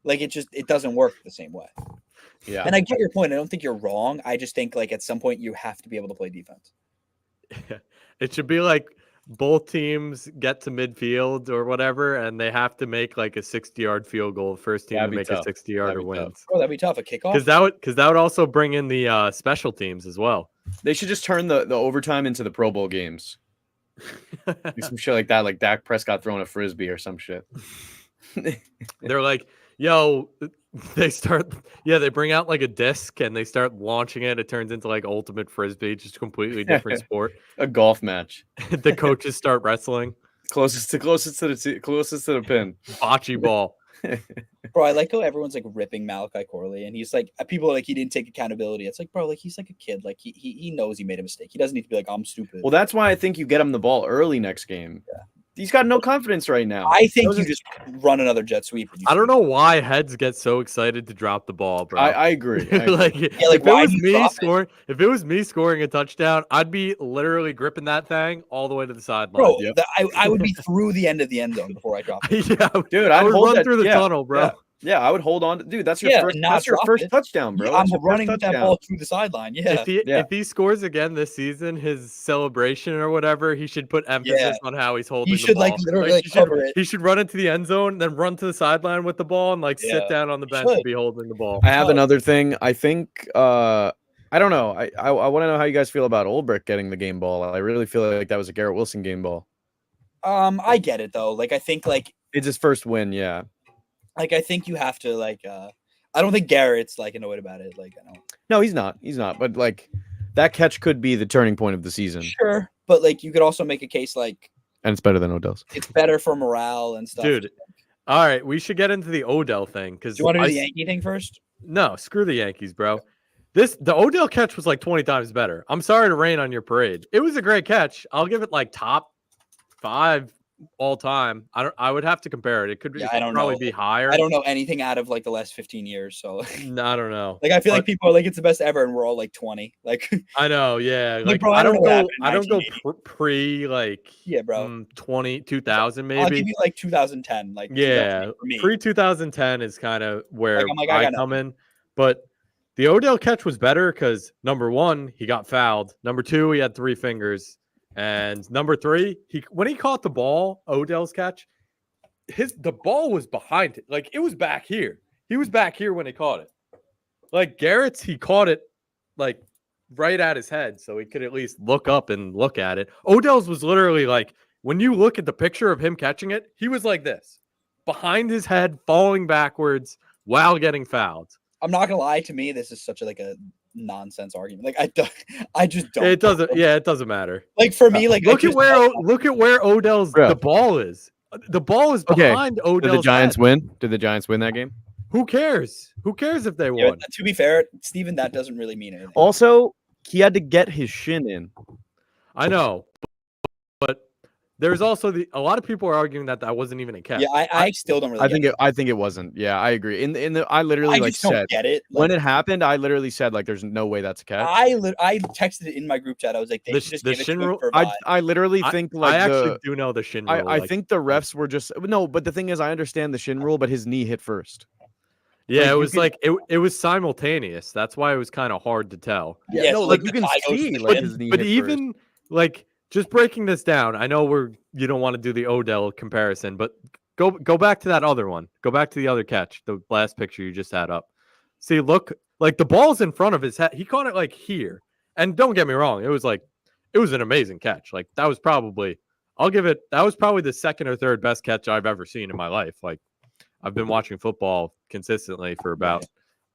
Like, it doesn't work the same way. Yeah. And I get your point. I don't think you're wrong. I just think like at some point you have to be able to play defense. It should be like both teams get to midfield or whatever, and they have to make like a 60-yard field goal. First team That'd to be make tough. a 60-yarder That'd be tough. wins. Oh, that'd be tough. A kickoff. Because that would also bring in the special teams as well. They should just turn the overtime into the Pro Bowl games. Like some shit like that, like Dak Prescott throwing a frisbee or some shit. They're like, yo, they bring out like a disc and they start launching it. It turns into like ultimate frisbee, just completely different sport. A golf match. The coaches start wrestling. Closest to the pin. Bocce ball. Bro, I like how everyone's like ripping Malachi Corley, and he's like, people are like, he didn't take accountability. It's like, bro, like he's like a kid. Like he knows he made a mistake. He doesn't need to be like, I'm stupid. Well, that's why I think you get him the ball early next game. Yeah. He's got no confidence right now. I think you just run another jet sweep. And you I don't sweep. know why heads get so excited to drop the ball, bro. I agree. I agree. like, like, if it why was do you me drop it? scoring, if it was me scoring a touchdown, I'd be literally gripping that thing all the way to the sideline. Bro, Yep. I would be through the end of the end zone before I drop it. Yeah, Dude, I I'd would hold run that, through the tunnel, bro. Yeah, I would hold on. Dude, that's your Yeah, first. and not That's your drop first it. touchdown, bro. I'm That's your first running with that touchdown. ball through the sideline. Yeah. If he scores again this season, his celebration or whatever, he should put emphasis on how he's holding He the should ball. like literally like, cover it. He should run into the end zone, then run to the sideline with the ball, and like Yeah, sit down on the he bench and should. be holding the ball. I have another thing. I think I don't know. I want to know how you guys feel about Ulbrich getting the game ball. I really feel like that was a Garrett Wilson game ball. I get it though. Like I think like It's his first win, yeah. I think you have to like I don't think Garrett's like annoyed about it. Like I don't. No, he's not. He's not. But like that catch could be the turning point of the season. Sure, but like you could also make a case like And it's better than Odell's. it's better for morale and stuff. Dude, all right, we should get into the Odell thing because Do you want to do the Yankee thing first? No, screw the Yankees, bro. The Odell catch was like 20 times better. I'm sorry to rain on your parade. It was a great catch. I'll give it like top 5 all time. I would have to compare it. It could I don't probably know. be higher. I don't know anything out of like the last 15 years, so No, I don't know. like I feel like But- people are like it's the best ever, and we're all like 20. Like I know, yeah. Like, bro, I don't know what happened in I don't go 1980. pre like yeah, bro. 2000 I'll give maybe. you like 2010. Like Yeah, 2008 for me. pre 2010 is kind of where I'm like, I I got come in. But the Odell catch was better because number 1, he got fouled. Number 2, he had 3 fingers. And number 3, when he caught the ball, Odell's catch, the ball was behind it. Like it was back here. He was back here when he caught it. Like Garrett's, he caught it like right at his head, so he could at least look up and look at it. Odell's was literally like when you look at the picture of him catching it, he was like this, behind his head, falling backwards while getting fouled. I'm not gonna lie. To me, this is such a nonsense argument. Like I just don't. It doesn't. Yeah, it doesn't matter. Like for me, like Look at where Odell's Bro. the ball is. The ball is Okay, behind Did Odell's the Giants head. win? Did the Giants win that game? Who cares? Who cares if they Yeah, won? but to be fair, Steven, that doesn't really mean anything. Also, he had to get his shin in. I know, but there's also a lot of people are arguing that wasn't even a catch. Yeah, I still don't really. I think it wasn't. Yeah, I agree. I literally I like just don't said get it. when Like, it happened, I literally said like there's no way that's a catch. I texted it in my group chat. I was like, they The- should just the give it shin to him rule- for I vibe. I literally think like I actually do know the shin rule. I like- think the refs were just no, but the thing is I understand the shin rule, but his knee hit first. yeah, like, it you was could- like it was simultaneous. That's why it was kind of hard to tell. Yeah, no, so, like like, you the can tie goes to see the like shin. his knee But hit even like just breaking this down, I know you don't want to do the Odell comparison, but go back to that other one. Go back to the other catch, the last picture you just had up. See, look, like the ball's in front of his head. He caught it like here. And don't get me wrong, it was an amazing catch. Like that was probably the second or third best catch I've ever seen in my life. Like I've been watching football consistently for about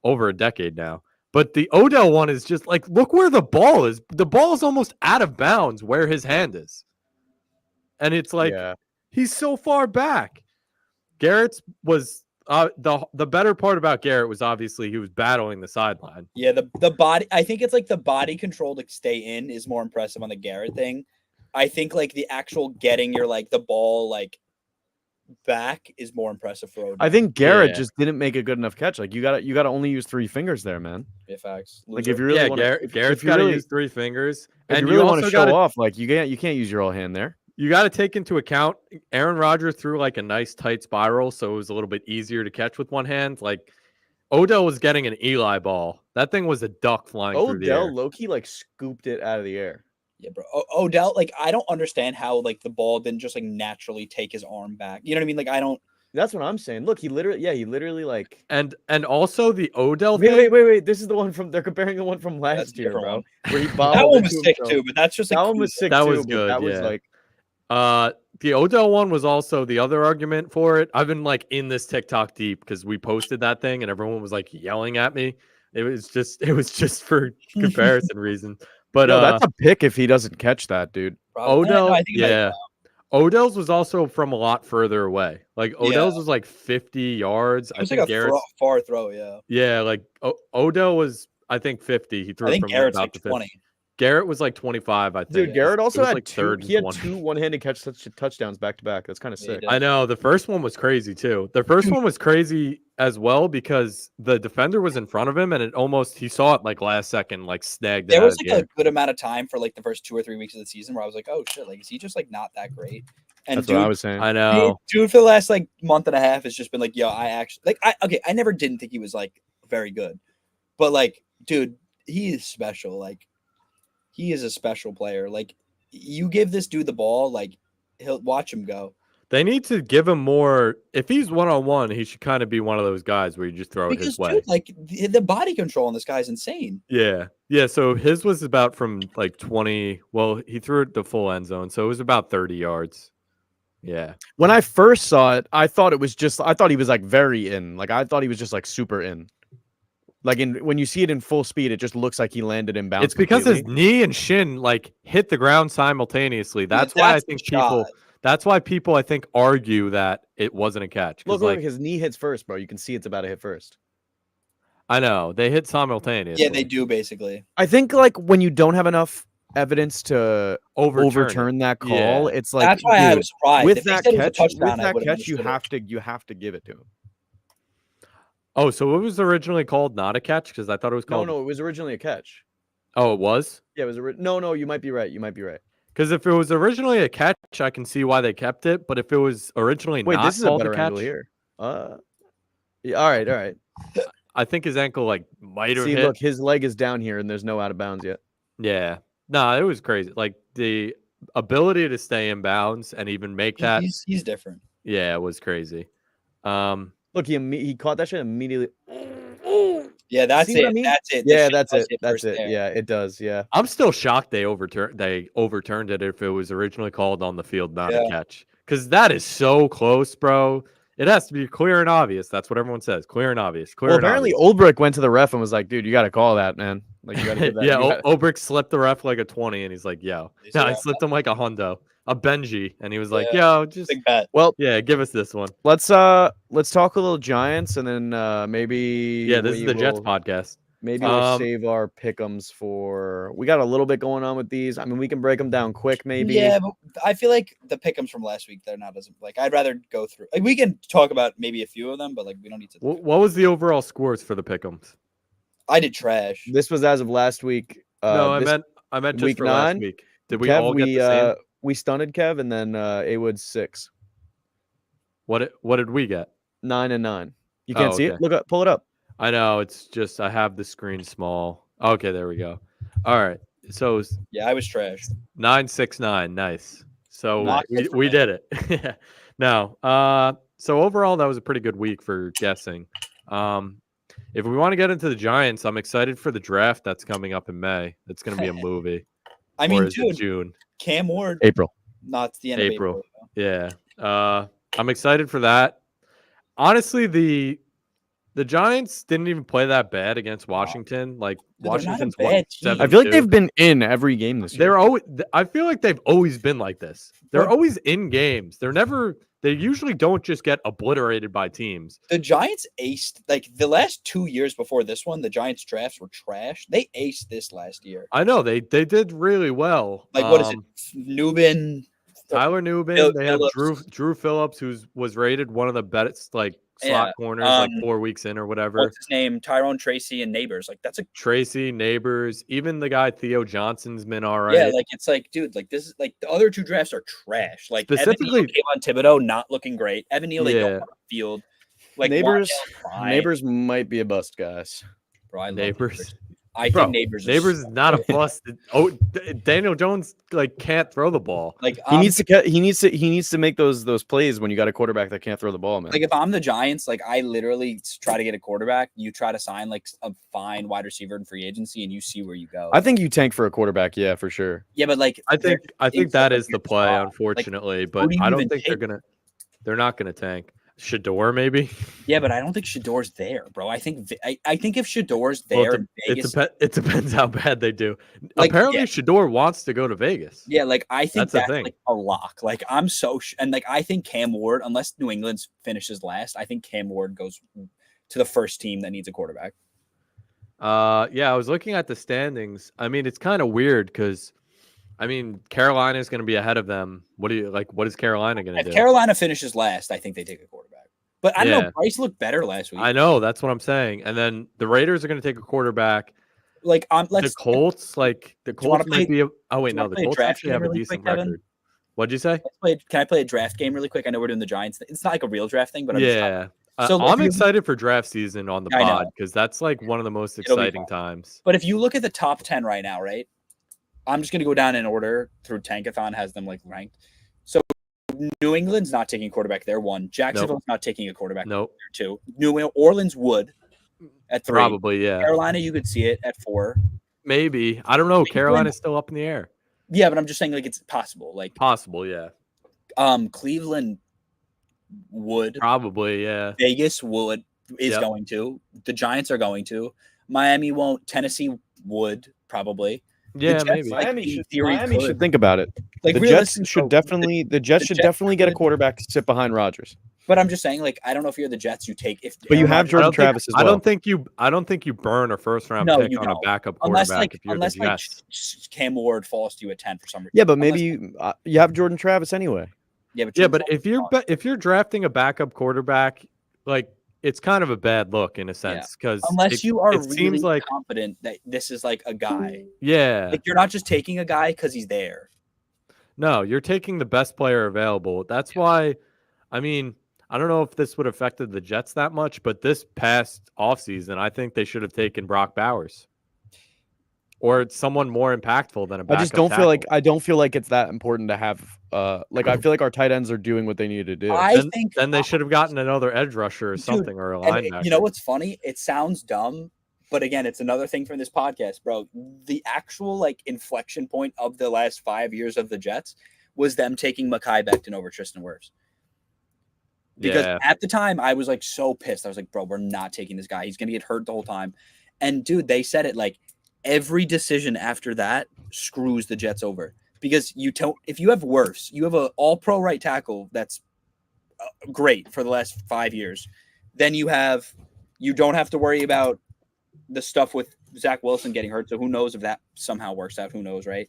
over a decade now. But the Odell one is just like, look where the ball is. The ball is almost out of bounds where his hand is. And it's like, he's so far back. Garrett's was the better part about Garrett was obviously he was battling the sideline. Yeah, the body. I think it's like the body control to stay in is more impressive on the Garrett thing. I think like the actual getting your like the ball like back is more impressive for Odell. I think Garrett just didn't make a good enough catch. Like you gotta only use 3 fingers there, man. Yeah, facts. Like if you really want Garrett's got to use 3 fingers, and you really want to show off, like you can't use your whole hand there. You got to take into account Aaron Rodgers threw like a nice tight spiral, so it was a little bit easier to catch with one hand. Like Odell was getting an Eli ball. That thing was a duck flying through the air. Odell low-key like scooped it out of the air. Yeah, bro. Odell, like I don't understand how like the ball didn't just like naturally take his arm back. You know what I mean? Like I don't. That's what I'm saying. Look, he literally like. And also the Odell. Wait. This is the one they're comparing the one from last year, bro. One. Where he that one was sick too, but that's just like that one was sick. That too, was good. That was like. The Odell one was also the other argument for it. I've been like in this TikTok deep because we posted that thing and everyone was like yelling at me. It was just for comparison reason. But that's a pick if he doesn't catch that, dude. Odell, Odell's was also from a lot further away. Like Odell's was like 50 yards. I think Garrett's far throw, Yeah, like Odell was I think 50. He threw I think from Garrett's about like 20. Garrett was like 25, I think. Dude, Garrett also had like two one-handed touchdowns back to back. That's kind of sick. I know. The first one was crazy too. The first one was crazy as well because the defender was in front of him and he saw it like last second, like snagged it. There was like a good amount of time for like the first 2 or 3 weeks of the season where I was like, oh shit, like is he just like not that great? And that's what I was saying. I know. Dude, for the last like month and a half has just been like, yo, I never didn't think he was like very good. But like, dude, he is special. Like he is a special player. Like you give this dude the ball, like he'll watch him go. They need to give him more. If he's one-on-one, he should kind of be one of those guys where you just throw it his way. Dude, like the body control on this guy's insane. Yeah. So his was about from like 20. Well, he threw it the full end zone, so it was about 30 yards. Yeah. When I first saw it, I thought he was like very in. Like I thought he was just like super in. Like when you see it in full speed, it just looks like he landed in bounds. It's because his knee and shin like hit the ground simultaneously. That's why I think people. That's why people I think argue that it wasn't a catch. Look, his knee hits first, bro. You can see it's about to hit first. I know they hit simultaneously. Yeah, they do basically. I think like when you don't have enough evidence to overturn that call, it's like that's why I was surprised. With that catch, you have to give it to him. Oh, so it was originally called not a catch because I thought it was called. No, it was originally a catch. Oh, it was. Yeah, it was. No, you might be right. Because if it was originally a catch, I can see why they kept it. But if it was originally not this is called a better catch, angle here. Yeah, all right. I think his ankle like might have hit. Look, his leg is down here, and there's no out of bounds yet. Yeah, no, it was crazy. Like the ability to stay in bounds and even make that. He's different. Yeah, it was crazy. Look, he caught that shit immediately. Yeah, that's it. I mean? That's it. Yeah, that's it. Yeah, it does. Yeah. I'm still shocked they overturned it if it was originally called on the field not a catch. Because that is so close, bro. It has to be clear and obvious. That's what everyone says. Clear and obvious. Apparently Ulbrich went to the ref and was like, dude, you got to call that, man. Like, you got to give that. Ulbrich slipped the ref like a 20, and he's like, yo. No, I slipped him like a hundo. A Benji, and he was like, "Yo, just big bet." Well, yeah, give us this one. Let's talk a little Giants, and then maybe this is the Jets podcast. Maybe we'll save our pick'ems for. We got a little bit going on with these. I mean, we can break them down quick, maybe. Yeah, but I feel like the pick'ems from last week they're not as like. I'd rather go through. Like we can talk about maybe a few of them, but like we don't need to. What was the overall scores for the pick'ems? I did trash. This was as of last week. No, I meant just week for 9. Last week. Did we Kev, all get the same? We stunted Kev, and then A-Wood 6. What did we get? 9 and 9. You can't see it? Look up, pull it up. I know, it's just I have the screen small. Okay, there we go. All right. So I was trash. 969. Nice. So we did it. No. So overall that was a pretty good week for guessing. if we want to get into the Giants, I'm excited for the draft that's coming up in May. It's going to be a movie. I mean, or is it dude, June? Cam Ward. April. No, it's the end of April. Yeah. I'm excited for that. Honestly, the Giants didn't even play that bad against Washington. Like Dude, they're not a Washington's bad team. I feel like 7-2. they've been in every game this year. I feel like they've always been like this. They're always in games. They usually don't just get obliterated by teams. The Giants aced, like, the last 2 years before this one, the Giants drafts were trash. They aced this last year. I know they did really well. Like, what is it? Newbin, Tyler Newbin. They have Phillips. Drew Phillips, who was rated one of the best slot corners 4 weeks in or whatever. What's his name? Tyrone Tracy and Neighbors. Like, that's a Tracy, Neighbors, even the guy Theo Johnson's been all right. Yeah, like, it's like, dude, like, this is like the other two drafts are trash. Like, Specifically, Evan Neal, Kayvon Thibodeau not looking great. Evan Neal, they don't want to field. Like, Neighbors might be a bust, guys. Bro, I love Neighbors. I think Neighbors is not a bust. Daniel Jones can't throw the ball. Like, he needs to make those plays when you got a quarterback that can't throw the ball, man. Like, if I'm the Giants, like, I literally try to get a quarterback. You try to sign like a fine wide receiver in free agency, and you see where you go. I think you tank for a quarterback, yeah, for sure. Yeah, but like, I think that is the play, spot. unfortunately. Like, but I don't think they're not gonna tank. Shador, maybe. Yeah, but I don't think Shador's there, bro. I think if Shador's there in Vegas, it depends how bad they do. Like, apparently, Shador wants to go to Vegas. Yeah, like, I think that's thing. Like a lock. Like, I'm so and like, I think Cam Ward, unless New England finishes last, I think Cam Ward goes to the first team that needs a quarterback. Yeah, I was looking at the standings. I mean, it's kind of weird because, I mean, Carolina is going to be ahead of them. What is Carolina going to do? If Carolina finishes last, I think they take a quarterback. But I don't know. Bryce looked better last week. I know. That's what I'm saying. And then the Raiders are going to take a quarterback. Like, the Colts might be. The Colts actually have a decent record. What'd you say? Can I play a draft game really quick? I know we're doing the Giants. It's not like a real draft thing, but I'm excited for draft season on the pod because that's like one of the most exciting times. But if you look at the top 10 right now, right? I'm just going to go down in order through Tankathon has them like ranked. So New England's not taking a quarterback there, 1. Jacksonville's not taking a quarterback there, 2. New Orleans would at 3. Probably, yeah. Carolina, you could see it at 4. Maybe. I don't know. Carolina's still up in the air. Yeah, but I'm just saying, like, it's possible. Like, possible, yeah. Cleveland would. Probably, yeah. Vegas is going to. The Giants are going to. Miami won't. Tennessee would, probably. Yeah, maybe. Miami should think about it. Like, the Jets should definitely get a quarterback to sit behind Rodgers. But I'm just saying, like, I don't know if you're the Jets, you take But you have Jordan Travis as well. I don't think you burn a first round pick on a backup quarterback if you're the Jets. Cam Ward falls to you at 10 for some reason. Yeah, but maybe you have Jordan Travis anyway. Yeah, but if you're drafting a backup quarterback, like, it's kind of a bad look in a sense because unless you are really confident that this is like a guy. Yeah. Like, you're not just taking a guy because he's there. No, you're taking the best player available. That's why, I mean, I don't know if this would have affected the Jets that much, but this past offseason, I think they should have taken Brock Bowers. Or someone more impactful than a backup. I don't feel like it's that important to have I feel like our tight ends are doing what they need to do. Then they should have gotten another edge rusher or something or a linebacker. You know what's funny? It sounds dumb, but again, it's another thing from this podcast, bro. The actual like inflection point of the last 5 years of the Jets was them taking Mekhi Becton over Tristan Wirfs. Because at the time I was like so pissed. I was like, bro, we're not taking this guy. He's gonna get hurt the whole time. And dude, they said it like every decision after that screws the Jets over because if you have Wirfs, you have an all-pro right tackle that's great for the last 5 years. Then you don't have to worry about the stuff with Zach Wilson getting hurt. So who knows if that somehow works out? Who knows, right?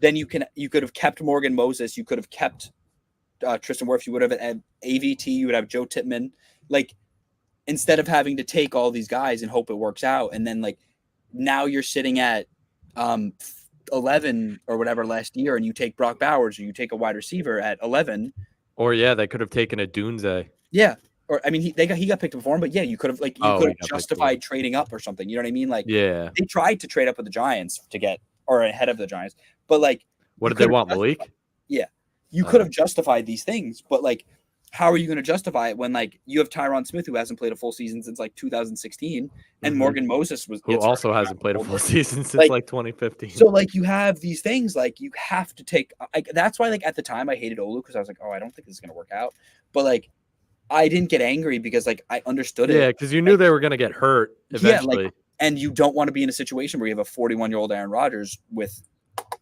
Then you could have kept Morgan Moses. You could have kept Tristan Wirfs. You would have had AVT. You would have Joe Tippmann. Like, instead of having to take all these guys and hope it works out, and then like. Now you're sitting at 11 or whatever last year, and you take Brock Bowers or you take a wide receiver at 11. Or they could have taken a Dunze. Yeah, or I mean he got picked up before him, but yeah, you could have justified trading up or something. You know what I mean? Like they tried to trade up with the Giants to get or ahead of the Giants, but like what did they want, Malik? Yeah, you could have justified these things, but like how are you going to justify it when like you have Tyron Smith who hasn't played a full season since like 2016, and Morgan Moses who gets also hurt hasn't played a full older. season since Like, like 2015. So like you have these things like you have to take. That's why like at the time I hated Olu because I was like, oh, I don't think this is going to work out. But like I didn't get angry because like I understood it. Yeah, because you knew they were going to get hurt eventually. Yeah, like, and you don't want to be in a situation where you have a 41-year-old Aaron Rodgers with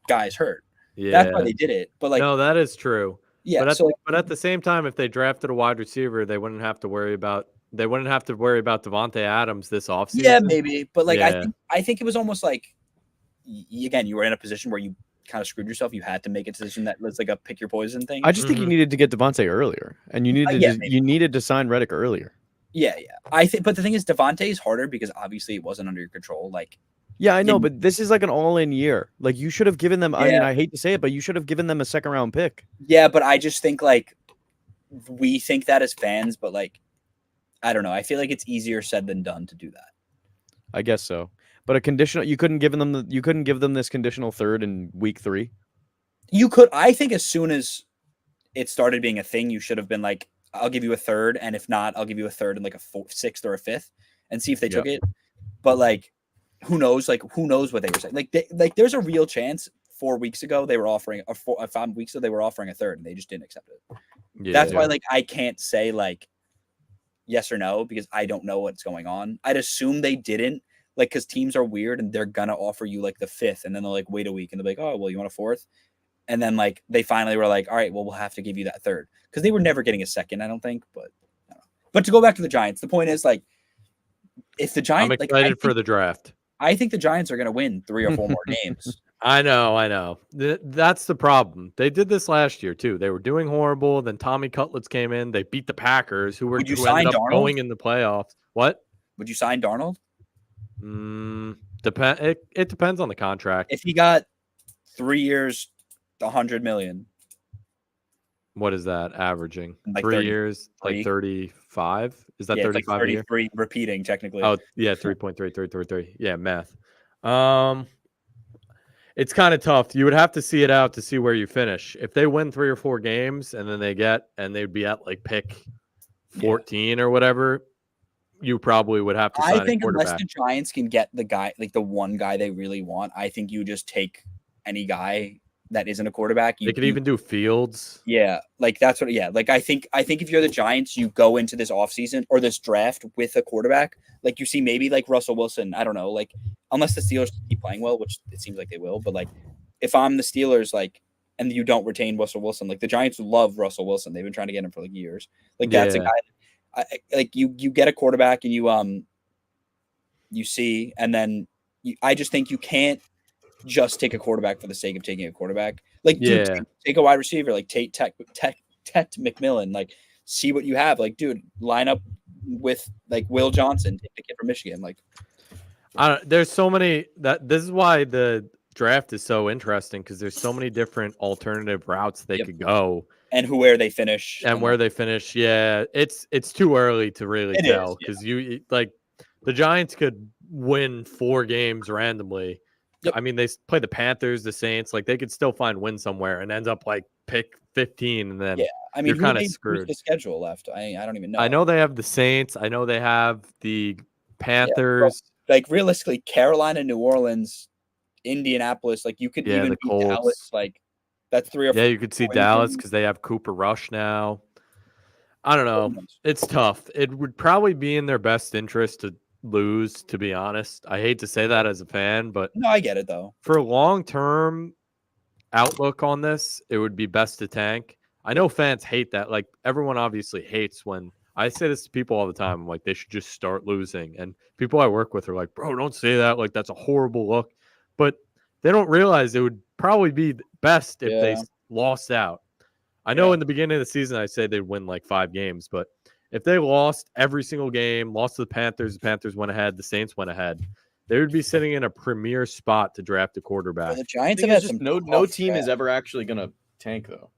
guys hurt. Yeah, that's why they did it. But like, no, that is true. Yeah, but at the same time, if they drafted a wide receiver, they wouldn't have to worry about Devontae Adams this offseason. Yeah, maybe. But like Yeah. I think it was almost like again, you were in a position where you kind of screwed yourself. You had to make a decision that was like a pick your poison thing. I just think you needed to get Devontae earlier, and you needed to sign Reddick earlier. Yeah. I think, but the thing is, Devontae is harder because obviously it wasn't under your control. Like, yeah, I know, but this is like an all-in year. Like, you should have given them. I mean, I hate to say it, but you should have given them a second-round pick. Yeah, but I just think like we think that as fans, but like I don't know. I feel like it's easier said than done to do that. I guess so. But a conditional, you couldn't give them this conditional third in week 3. You could. I think as soon as it started being a thing, you should have been like, I'll give you a third, and if not, I'll give you a third and like a sixth or a fifth, and see if they took it. But like, who knows? Like, who knows what they were saying? Like, there's a real chance 4 weeks ago they were offering 5 weeks ago they were offering a third, and they just didn't accept it. Yeah, that's why like I can't say like yes or no because I don't know what's going on. I'd assume they didn't. Like, because teams are weird and they're gonna offer you like the 5th, and then they'll like wait a week and they'll be like, oh, well, you want a 4th? And then like they finally were like, all right, well, we'll have to give you that third because they were never getting a second, I don't think. But I don't know. But to go back to the Giants, the point is like, if the Giants, I'm excited for the draft. I think the Giants are gonna win 3 or 4 more games. I know. That's the problem. They did this last year too. They were doing horrible. Then Tommy Cutlets came in. They beat the Packers, who ended up going in the playoffs. What? Would you sign Darnold? It depends on the contract. If he got 3 years, $100 million. What is that averaging? Like 3 years, like 35. Is that 35 like 33 repeating technically? Oh yeah, 3.3333. Yeah, math. It's kind of tough. You would have to see it out to see where you finish. If they win 3 or 4 games and then they'd be at like pick 14 or whatever, you probably would have to sign I think a quarterback. Unless the Giants can get the guy, like the one guy they really want, I think you just take any guy that isn't a quarterback. They could even do Fields. Yeah, like that's what. Yeah, like I think if you're the Giants, you go into this offseason or this draft with a quarterback. Like you see maybe like Russell Wilson. I don't know. Like unless the Steelers keep playing well, which it seems like they will. But like if I'm the Steelers, like and you don't retain Russell Wilson, like the Giants love Russell Wilson. They've been trying to get him for like years. Like that's a guy. Like you get a quarterback and you see, and then I just think you can't just take a quarterback for the sake of taking a quarterback. Like, dude, take a wide receiver, like Tate McMillan, like see what you have. Like, dude, line up with like Will Johnson, take the kid from Michigan. Like, there's so many this is why the draft is so interesting because there's so many different alternative routes they could go. And where they finish. Yeah. It's too early to really tell because you like the Giants could win 4 games randomly. Yep. I mean, they play the Panthers, the Saints, like they could still find win somewhere and end up like pick 15 and then I mean, you're kind of screwed. The schedule left. I don't even know. I know they have the Saints. I know they have the Panthers. Yeah, like realistically, Carolina, New Orleans, Indianapolis, like you could even beat Dallas, like that's 3 or 4. Yeah, you could see Dallas because they have Cooper Rush now. I don't know. It's tough. It would probably be in their best interest to lose, to be honest. I hate to say that as a fan, but no, I get it though. For long-term outlook on this, it would be best to tank. I know fans hate that. Like everyone obviously hates when I say this to people all the time. I'm like, they should just start losing. And people I work with are like, bro, don't say that. Like that's a horrible look. But they don't realize it would probably be best if they lost out. I know in the beginning of the season, I said they'd win like 5 games, but if they lost every single game, lost to the Panthers went ahead, the Saints went ahead, they would be sitting in a premier spot to draft a quarterback. The Giants have had no team is ever actually going to tank, though.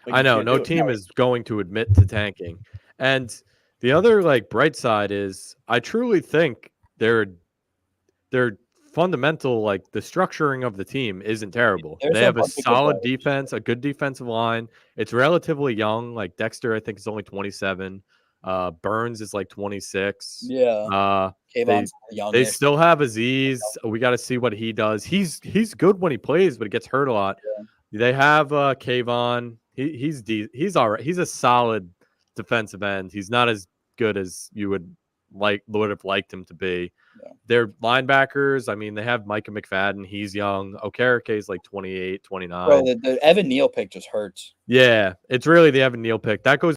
Like, I know no team is going to admit to tanking. And the other like bright side is I truly think they're fundamental, like the structuring of the team isn't terrible. There's They a have a bunch of good solid players. defense, a good defensive line. It's relatively young. Like Dexter, I think is only 27. Burns is like 26. Yeah. They Kayvon's they youngish. still have Aziz. We got to see what he does. He's good when he plays, but he gets hurt a lot. They have Kayvon. He's all right. He's a solid defensive end. He's not as good as you would have liked him to be. Yeah. Their linebackers, I mean, they have Micah McFadden. He's young. Okereke is like 28, 29. Bro, the Evan Neal pick just hurts. Yeah, it's really the Evan Neal pick. That goes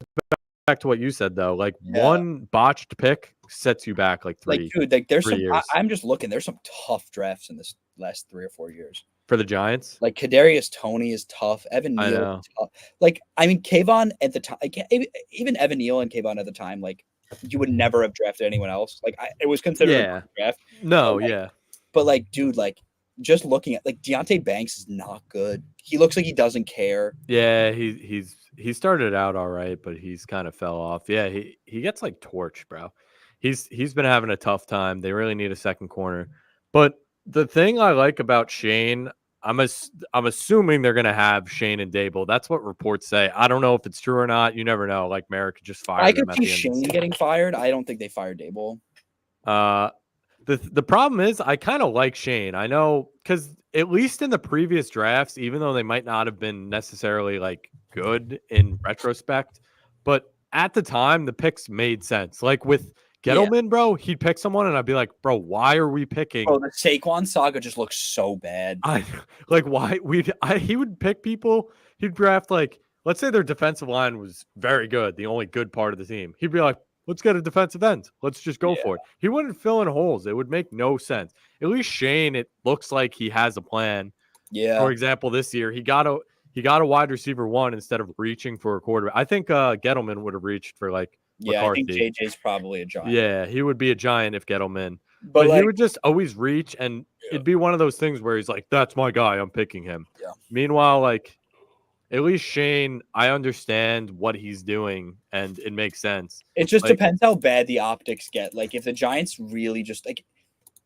back to what you said, though. Like, one botched pick sets you back like three. Like, dude, like there's some. years. I'm just looking. There's some tough drafts in this last 3 or 4 years. For the Giants? Like Kadarius Toney is tough. Evan I Neal know. is tough. Like, I mean, Kayvon at the time, even Evan Neal and Kayvon at the time, like, you would never have drafted anyone else. Like, it was considered a draft. No, But like, dude, like, just looking at like Deontay Banks is not good. He looks like he doesn't care. Yeah, he started out all right, but he's kind of fell off. Yeah, he gets like torched, bro. He's been having a tough time. They really need a second corner. But the thing I like about Shane, I'm assuming they're gonna have Shane and Dable. That's what reports say. I don't know if it's true or not. You never know. Like Merrick could just fire I them could at see the end. Shane getting fired. I don't think they fired Dable. The problem is I kind of like Shane. I know because at least in the previous drafts, even though they might not have been necessarily like good in retrospect, but at the time the picks made sense. Like with Gettleman, bro, he'd pick someone and I'd be like, bro, why are we picking? Oh, the Saquon saga just looks so bad. He would pick people. He'd draft like, let's say their defensive line was very good, the only good part of the team. He'd be like, let's get a defensive end. Let's just go for it. He wouldn't fill in holes. It would make no sense. At least Shane, it looks like he has a plan. Yeah. For example, this year he got a wide receiver one instead of reaching for a quarterback. I think Gettleman would have reached for like McCarthy. I think JJ's probably a giant. Yeah, he would be a giant if Gettleman. But he would just always reach, and it'd be one of those things where he's like, that's my guy. I'm picking him. Yeah. Meanwhile, like, at least Shane, I understand what he's doing, and it makes sense. It just depends how bad the optics get. Like, if the Giants really just, like,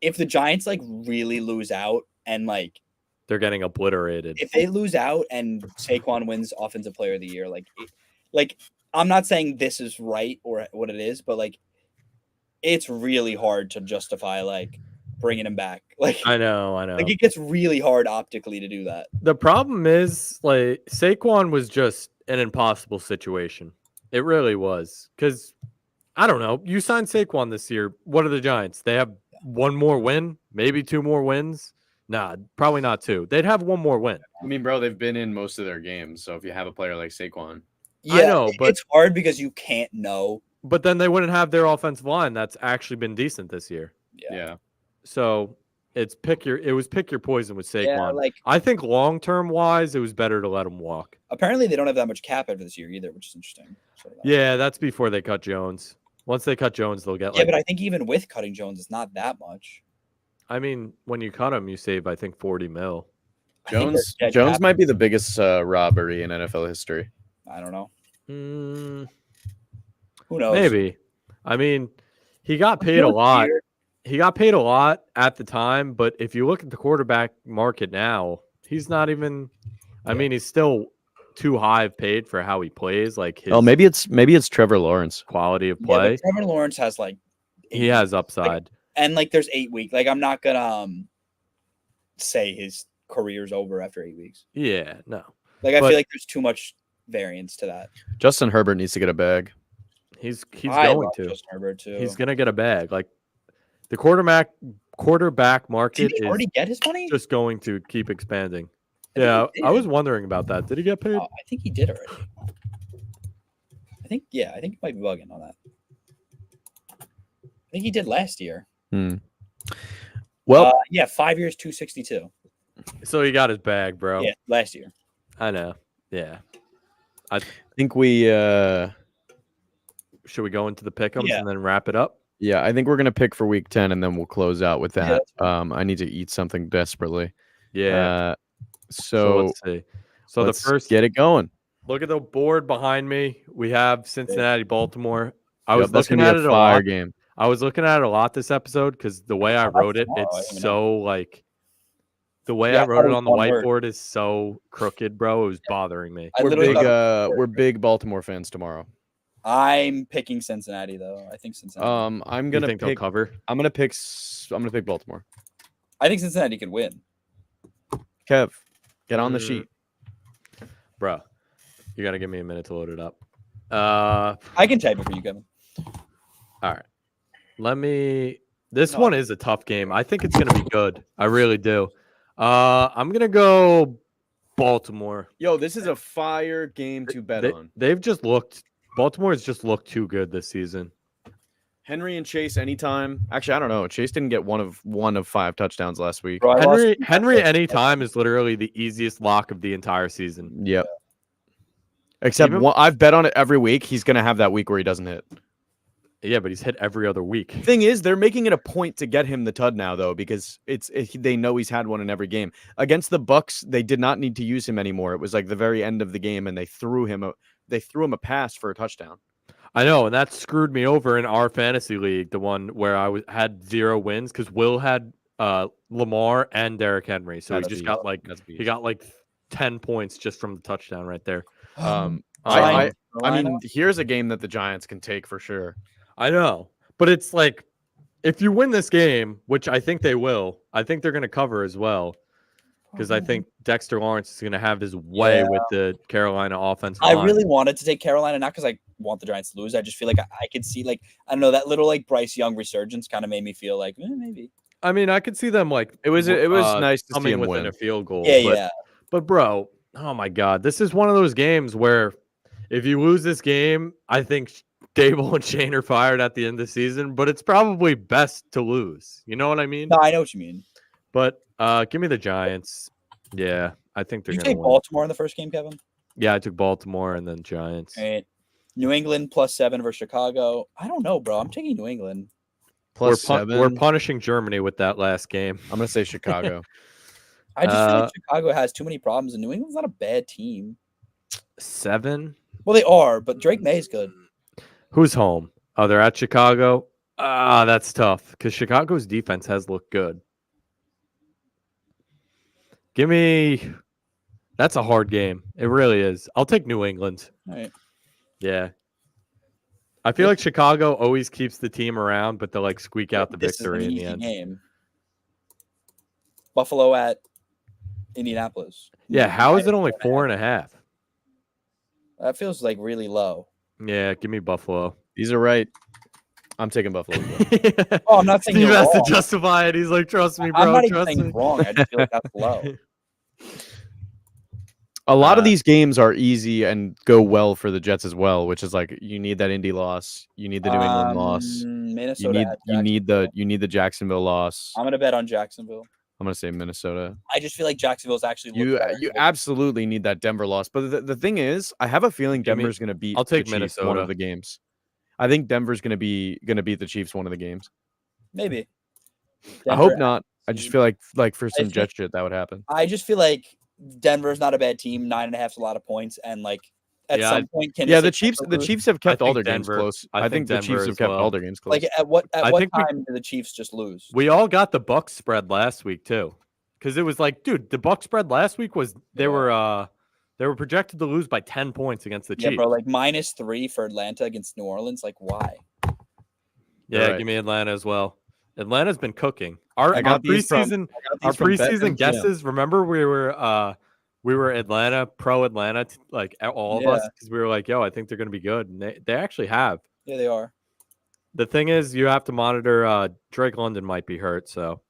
if the Giants, like, really lose out and, like, they're getting obliterated. If they lose out and Saquon wins Offensive Player of the Year, like I'm not saying this is right or what it is, but, like, it's really hard to justify, like, bringing him back. Like, I know. Like, it gets really hard optically to do that. The problem is, like, Saquon was just an impossible situation. It really was. Because, I don't know, you signed Saquon this year. What are the Giants? They have one more win, maybe 2 more wins. Nah, probably not 2. They'd have 1 more win. I mean, bro, they've been in most of their games. So if you have a player like Saquon. Yeah, I know, but it's hard because you can't know. But then they wouldn't have their offensive line that's actually been decent this year. Yeah. So it was pick your poison with Saquon. Yeah, like, I think long-term wise, it was better to let him walk. Apparently they don't have that much cap after this year either, which is interesting. Yeah, that's before they cut Jones. Once they cut Jones, they'll get but I think even with cutting Jones, it's not that much. I mean, when you cut him, you save, I think, 40 mil. Jones might be the biggest robbery in NFL history. I don't know. Who knows? Maybe. I mean, he got paid a lot. He got paid a lot at the time, but if you look at the quarterback market now, he's not even. I mean, he's still too high paid for how he plays. Like, maybe it's Trevor Lawrence quality of play. But Trevor Lawrence has like he has upside, like, and like there's 8 weeks. Like, I'm not gonna say his career's over after 8 weeks. Yeah, no. Like, I feel like there's too much variance to that. Justin Herbert needs to get a bag. He's going to. Justin Herbert too. He's gonna get a bag. Like, the quarterback market Did he already get his money? Just going to keep expanding. Yeah, I was wondering about that. Did he get paid? I think he did already. I think he might be bugging on that. I think he did last year. Well, 5 years, 262. So he got his bag, bro. Yeah, last year. I know. Yeah. I think we should we go into the pick'ems and then wrap it up? Yeah, I think we're gonna pick for week 10 and then we'll close out with that. I need to eat something desperately. Yeah. So let's see. So let's the first get it going. Look at the board behind me. We have Cincinnati, Baltimore. I was that's looking gonna at be it a a fire lot. game. I was looking at it a lot this episode because the way I wrote it, tomorrow, I it's didn't even so like the way Yeah, I I thought wrote it it was on the one word. whitebord is so crooked, bro. It was bothering me. I We're literally big. thought it was We're big Baltimore fans tomorrow. I'm picking Cincinnati though. I think Cincinnati. I'm You gonna think they'll pick. cover? I'm gonna pick Baltimore. I think Cincinnati could win. Kev, get on the sheet. Bro, you got to give me a minute to load it up. I can type it for you, Kevin. All right. This one is a tough game. I think it's going to be good. I really do. I'm going to go Baltimore. Yo, this is a fire game to bet on. Baltimore's just looked too good this season. Henry and Chase anytime. Actually, I don't know. Chase didn't get one of 5 touchdowns last week. Bro, Henry anytime is literally the easiest lock of the entire season. Yep. Except I've bet on it every week. He's gonna have that week where he doesn't hit. Yeah, but he's hit every other week. Thing is, they're making it a point to get him the tud now, though, because they know he's had one in every game. Against the Bucks, they did not need to use him anymore. It was like the very end of the game, and they threw him a pass for a touchdown. I know, and that screwed me over in our fantasy league, the one where I had 0 wins because Will had Lamar and Derrick Henry, so he got like 10 points just from the touchdown right there. I mean, here's a game that the Giants can take for sure. I know, but it's like if you win this game, which I think they will, I think they're going to cover as well. Because I think Dexter Lawrence is going to have his way with the Carolina offensive line. I really wanted to take Carolina, not because I want the Giants to lose. I just feel like I could see, like, I don't know, that little like Bryce Young resurgence kind of made me feel like maybe. I mean, I could see them like it was nice to see coming him within win a field goal. But bro, oh my God, this is one of those games where if you lose this game, I think Dable and Shane are fired at the end of the season. But it's probably best to lose. You know what I mean? No, I know what you mean. But give me the Giants. Yeah, I think they're going to take win. Baltimore in the first game, Kevin? Yeah, I took Baltimore and then Giants. All right. New England +7 versus Chicago. I don't know, bro. I'm taking New England. +7. We're punishing Germany with that last game. I'm going to say Chicago. I just feel like Chicago has too many problems, and New England's not a bad team. 7? Well, they are, but Drake May's good. Who's home? Oh, they're at Chicago? That's tough because Chicago's defense has looked good. That's a hard game. It really is. I'll take New England. All right. Yeah. I feel like Chicago always keeps the team around, but they'll like squeak out the victory in the end. Game. Buffalo at Indianapolis. Yeah. How is it only 4.5? That feels like really low. Yeah. Give me Buffalo. These are right. I'm taking Buffalo. Oh, I'm not saying Steve you're has wrong. to justify it. He's like, trust me, bro. I'm not even trust saying me. wrong. I just feel like that's low. A lot of these games are easy and go well for the Jets as well, which is like you need that Indy loss, you need the New England loss, Minnesota. you need the Jacksonville loss. I'm gonna bet on Jacksonville. I'm gonna say Minnesota. I just feel like Jacksonville's actually you absolutely need that Denver loss, but the thing is, I have a feeling Denver's gonna beat. I'll take the Chiefs Minnesota one of the games. I think Denver's gonna beat the Chiefs one of the games. Maybe. I hope not. I just feel like for some Jet shit that would happen. I just feel like Denver's not a bad team. 9.5 is a lot of points, and like at some point, the Chiefs have kept all their games close. I think the Chiefs have kept all their games close. Like at what time did the Chiefs just lose? We all got the Bucks spread last week too, because it was like, dude, the Bucks spread last week was they were projected to lose by 10 points against the Chiefs. Yeah, bro, like -3 for Atlanta against New Orleans. Like why? Yeah, give me Atlanta as well. Atlanta's been cooking. Our preseason guesses. Remember, we were Atlanta, pro Atlanta, like all of us, because we were like, yo, I think they're going to be good, and they actually have. Yeah, they are. The thing is, you have to monitor. Drake London might be hurt, so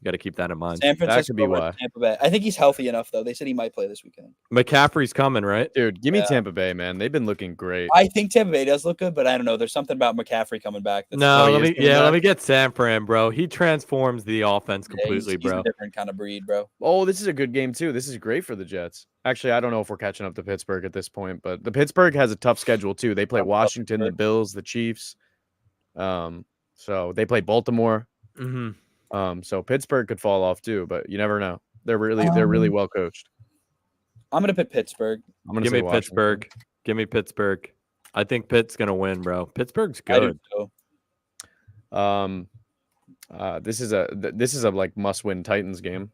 you got to keep that in mind. San Francisco that could be why. Tampa Bay. I think he's healthy enough, though. They said he might play this weekend. McCaffrey's coming, right? Dude, give me Tampa Bay, man. They've been looking great. I think Tampa Bay does look good, but I don't know. There's something about McCaffrey coming back. Let me get San Fran, bro. He transforms the offense completely, he's bro. a different kind of breed, bro. Oh, this is a good game, too. This is great for the Jets. Actually, I don't know if we're catching up to Pittsburgh at this point, but the Pittsburgh has a tough schedule, too. They play Washington, the Bills, the Chiefs. So they play Baltimore. Mm-hmm. So Pittsburgh could fall off too, but you never know. They're really well coached. I'm gonna pick Pittsburgh. I'm gonna give say me Washington. Pittsburgh. Give me Pittsburgh. I think Pitt's gonna win, bro. Pittsburgh's good. This is a like must-win Titans game.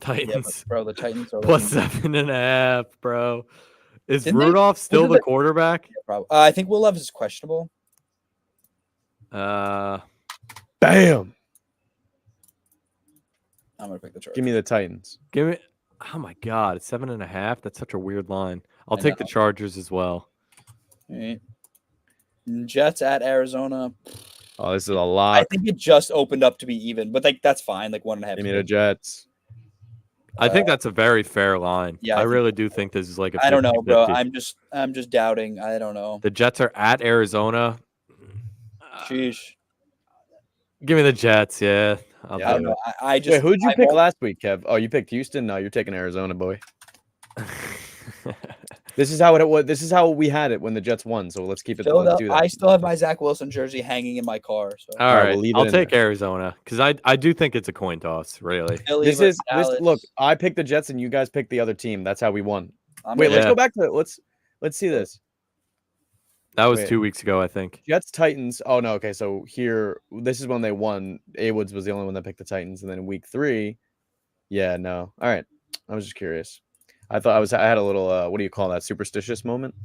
Titans bro, the Titans are plus looking- 7.5, bro. Is Didn't they- Rudolph still wasn't the it- quarterback? Probably. I think Will Levis is questionable. Bam! I'm gonna pick the Chargers. Give me the Titans. Give me. Oh my God, it's 7.5. That's such a weird line. I'll I take the know. Chargers as well. All right. Jets at Arizona. Oh, this is a I lot. think it just opened up to be even, but like that's fine. Like 1.5. Give me the Jets. I think that's a very fair line. yeah, I I think- really do think this is like a 50-50. I don't know, bro. I'm just doubting. I don't know. The Jets are at Arizona. Sheesh. Give me the Jets. Yeah, I'll Yeah, I do don't know. it. I just. Wait, who'd you I pick won't- last week, Kev? Oh, you picked Houston? No, you're taking Arizona, boy. This is how it was. This is how we had it when the Jets won. So let's keep it. Let's do that. I still have my Zach Wilson jersey hanging in my car. So All right, right, we'll leave it I'll in take there. Arizona because I do think it's a coin toss. Really. Philly This versus is this. Dallas. Look, I picked the Jets and you guys picked the other team. That's how we won. I'm Wait, gonna- let's Yeah. go back to it. Let's see this. That was Wait. 2 weeks ago, I think. Jets Titans. Oh no, okay. So here, this is when they won. A Woods was the only one that picked the Titans, and then in week 3, yeah, no. All right, I was just curious. I thought I had a little what do you call that? Superstitious moment.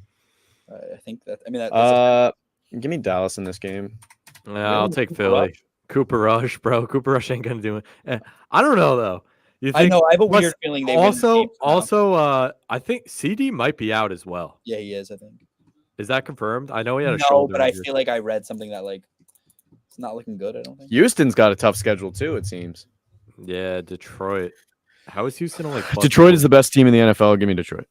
I think that. I mean, that's Give me Dallas in this game. Yeah, I'll take Cooper Philly. Rush? Cooper Rush, bro. Cooper Rush ain't gonna do it. I don't know though. You I think? know. I have a plus, weird feeling they win the game somehow. I think CD might be out as well. Yeah, he is. I think. Is that confirmed? I know he had a No, shoulder but I injury. feel like I read something that like it's not looking good. I don't think. Houston's got a tough schedule too. It seems. Yeah, Detroit. How is Houston only? plus Detroit 4? is the best team in the NFL. Give me Detroit.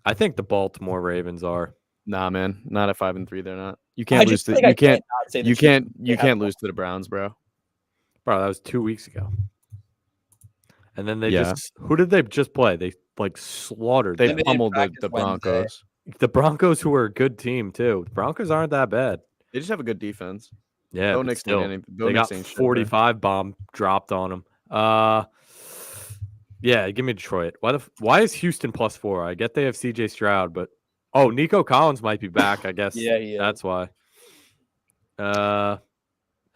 I think the Baltimore Ravens are. Nah, man, not at 5-3. They're not. You I can't lose just to. feel like You I can't. not say the You Chiefs. can't. They You have can't one. lose to the Browns, bro. Bro, that was 2 weeks ago. And then they Yeah. just who did they just play? They like slaughtered They them. didn't pummeled practice the Wednesday. Broncos. The Broncos, who are a good team too. The Broncos aren't that bad. They just have a good defense. Yeah, Bo but Nix still, ain't Bo they Nix got ain't shit, bro. 45 bomb dropped on them. Yeah, give me Detroit. Why is Houston +4? I get they have CJ Stroud, but Nico Collins might be back. I guess. Yeah, he is. That's why. And,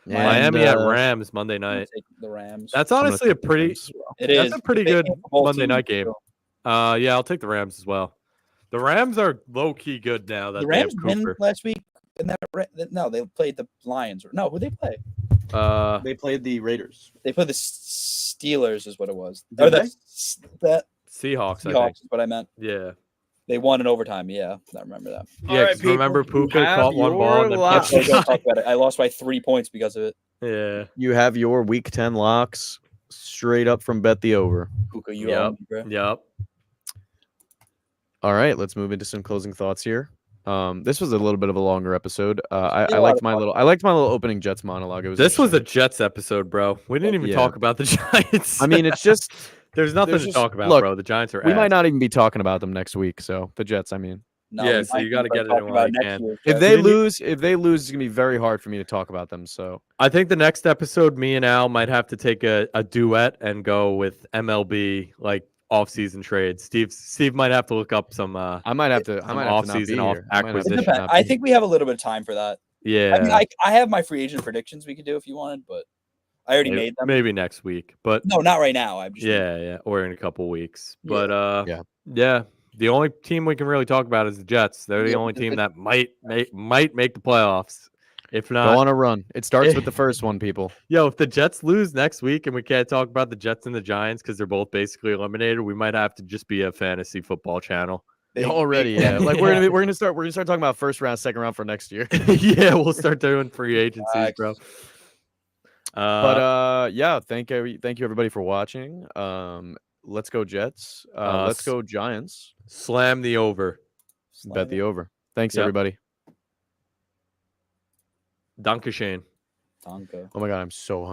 Miami at Rams Monday I'm gonna night. take the Rams. That's I'm gonna honestly a take the pretty. Rams as well. It That's is. a pretty They good came from both Monday teams, night game. so- Yeah, I'll take the Rams as well. The Rams are low key good now that The they have Rams win Cooper. last week. And no, they played the Lions. No, who they play? They played the Raiders. They played the Steelers, is what it was. Did Or they? the Seahawks, I think. Seahawks is what I meant. Yeah. They won in overtime. Yeah, I remember that. Yeah, 'cause remember Puka caught one ball and then lock. punched Don't talk about it. I lost by 3 points because of it. Yeah. You have your Week 10 locks straight up from Bet the Over. Puka, you Yep. owe me, bro. Yep. All right, let's move into some closing thoughts here. This was a little bit of a longer episode. I a lot liked of my fun. little opening Jets monologue. It was This was a interesting. Jets episode, bro. We didn't even Yeah. talk about the Giants. I mean, it's just there's nothing there's to just- talk about, look, bro. The Giants are we might ass. not even be talking about them next week. So the Jets, I mean, No, Yeah, we so might you be gotta talking get it in while about you next can. year, if Jeff. they didn't you- lose, it's gonna be very hard for me to talk about them. So I think the next episode, me and Al might have to take a duet and go with MLB like off-season trades. Steve might have to look up some. I might have to. I Some might have to not be off-season here. I might have to It acquisition. not depends. be I here. think we have a little bit of time for that. Yeah, I mean, I have my free agent predictions we could do if you wanted, but I already made them. maybe next week, but No, not right now. I'm just yeah, or in a couple weeks. Yeah. But Yeah. yeah. The only team we can really talk about is the Jets. They're the Yeah, only because team they- that might make the playoffs. If Go not, on a run. It starts with the first one, people. yo, if the Jets lose next week and we can't talk about the Jets and the Giants because they're both basically eliminated, we might have to just be a fantasy football channel. big- Already, big- yeah. Like we're gonna start talking about first round, second round for next year. Yeah, we'll start doing free agencies, Facts. bro. But yeah, thank you everybody for watching. Let's go Jets. Let's go Giants. Slam the over. Bet the over. Thanks Yep. everybody. Dankeschön. Tonka. Oh my god, I'm so hungry.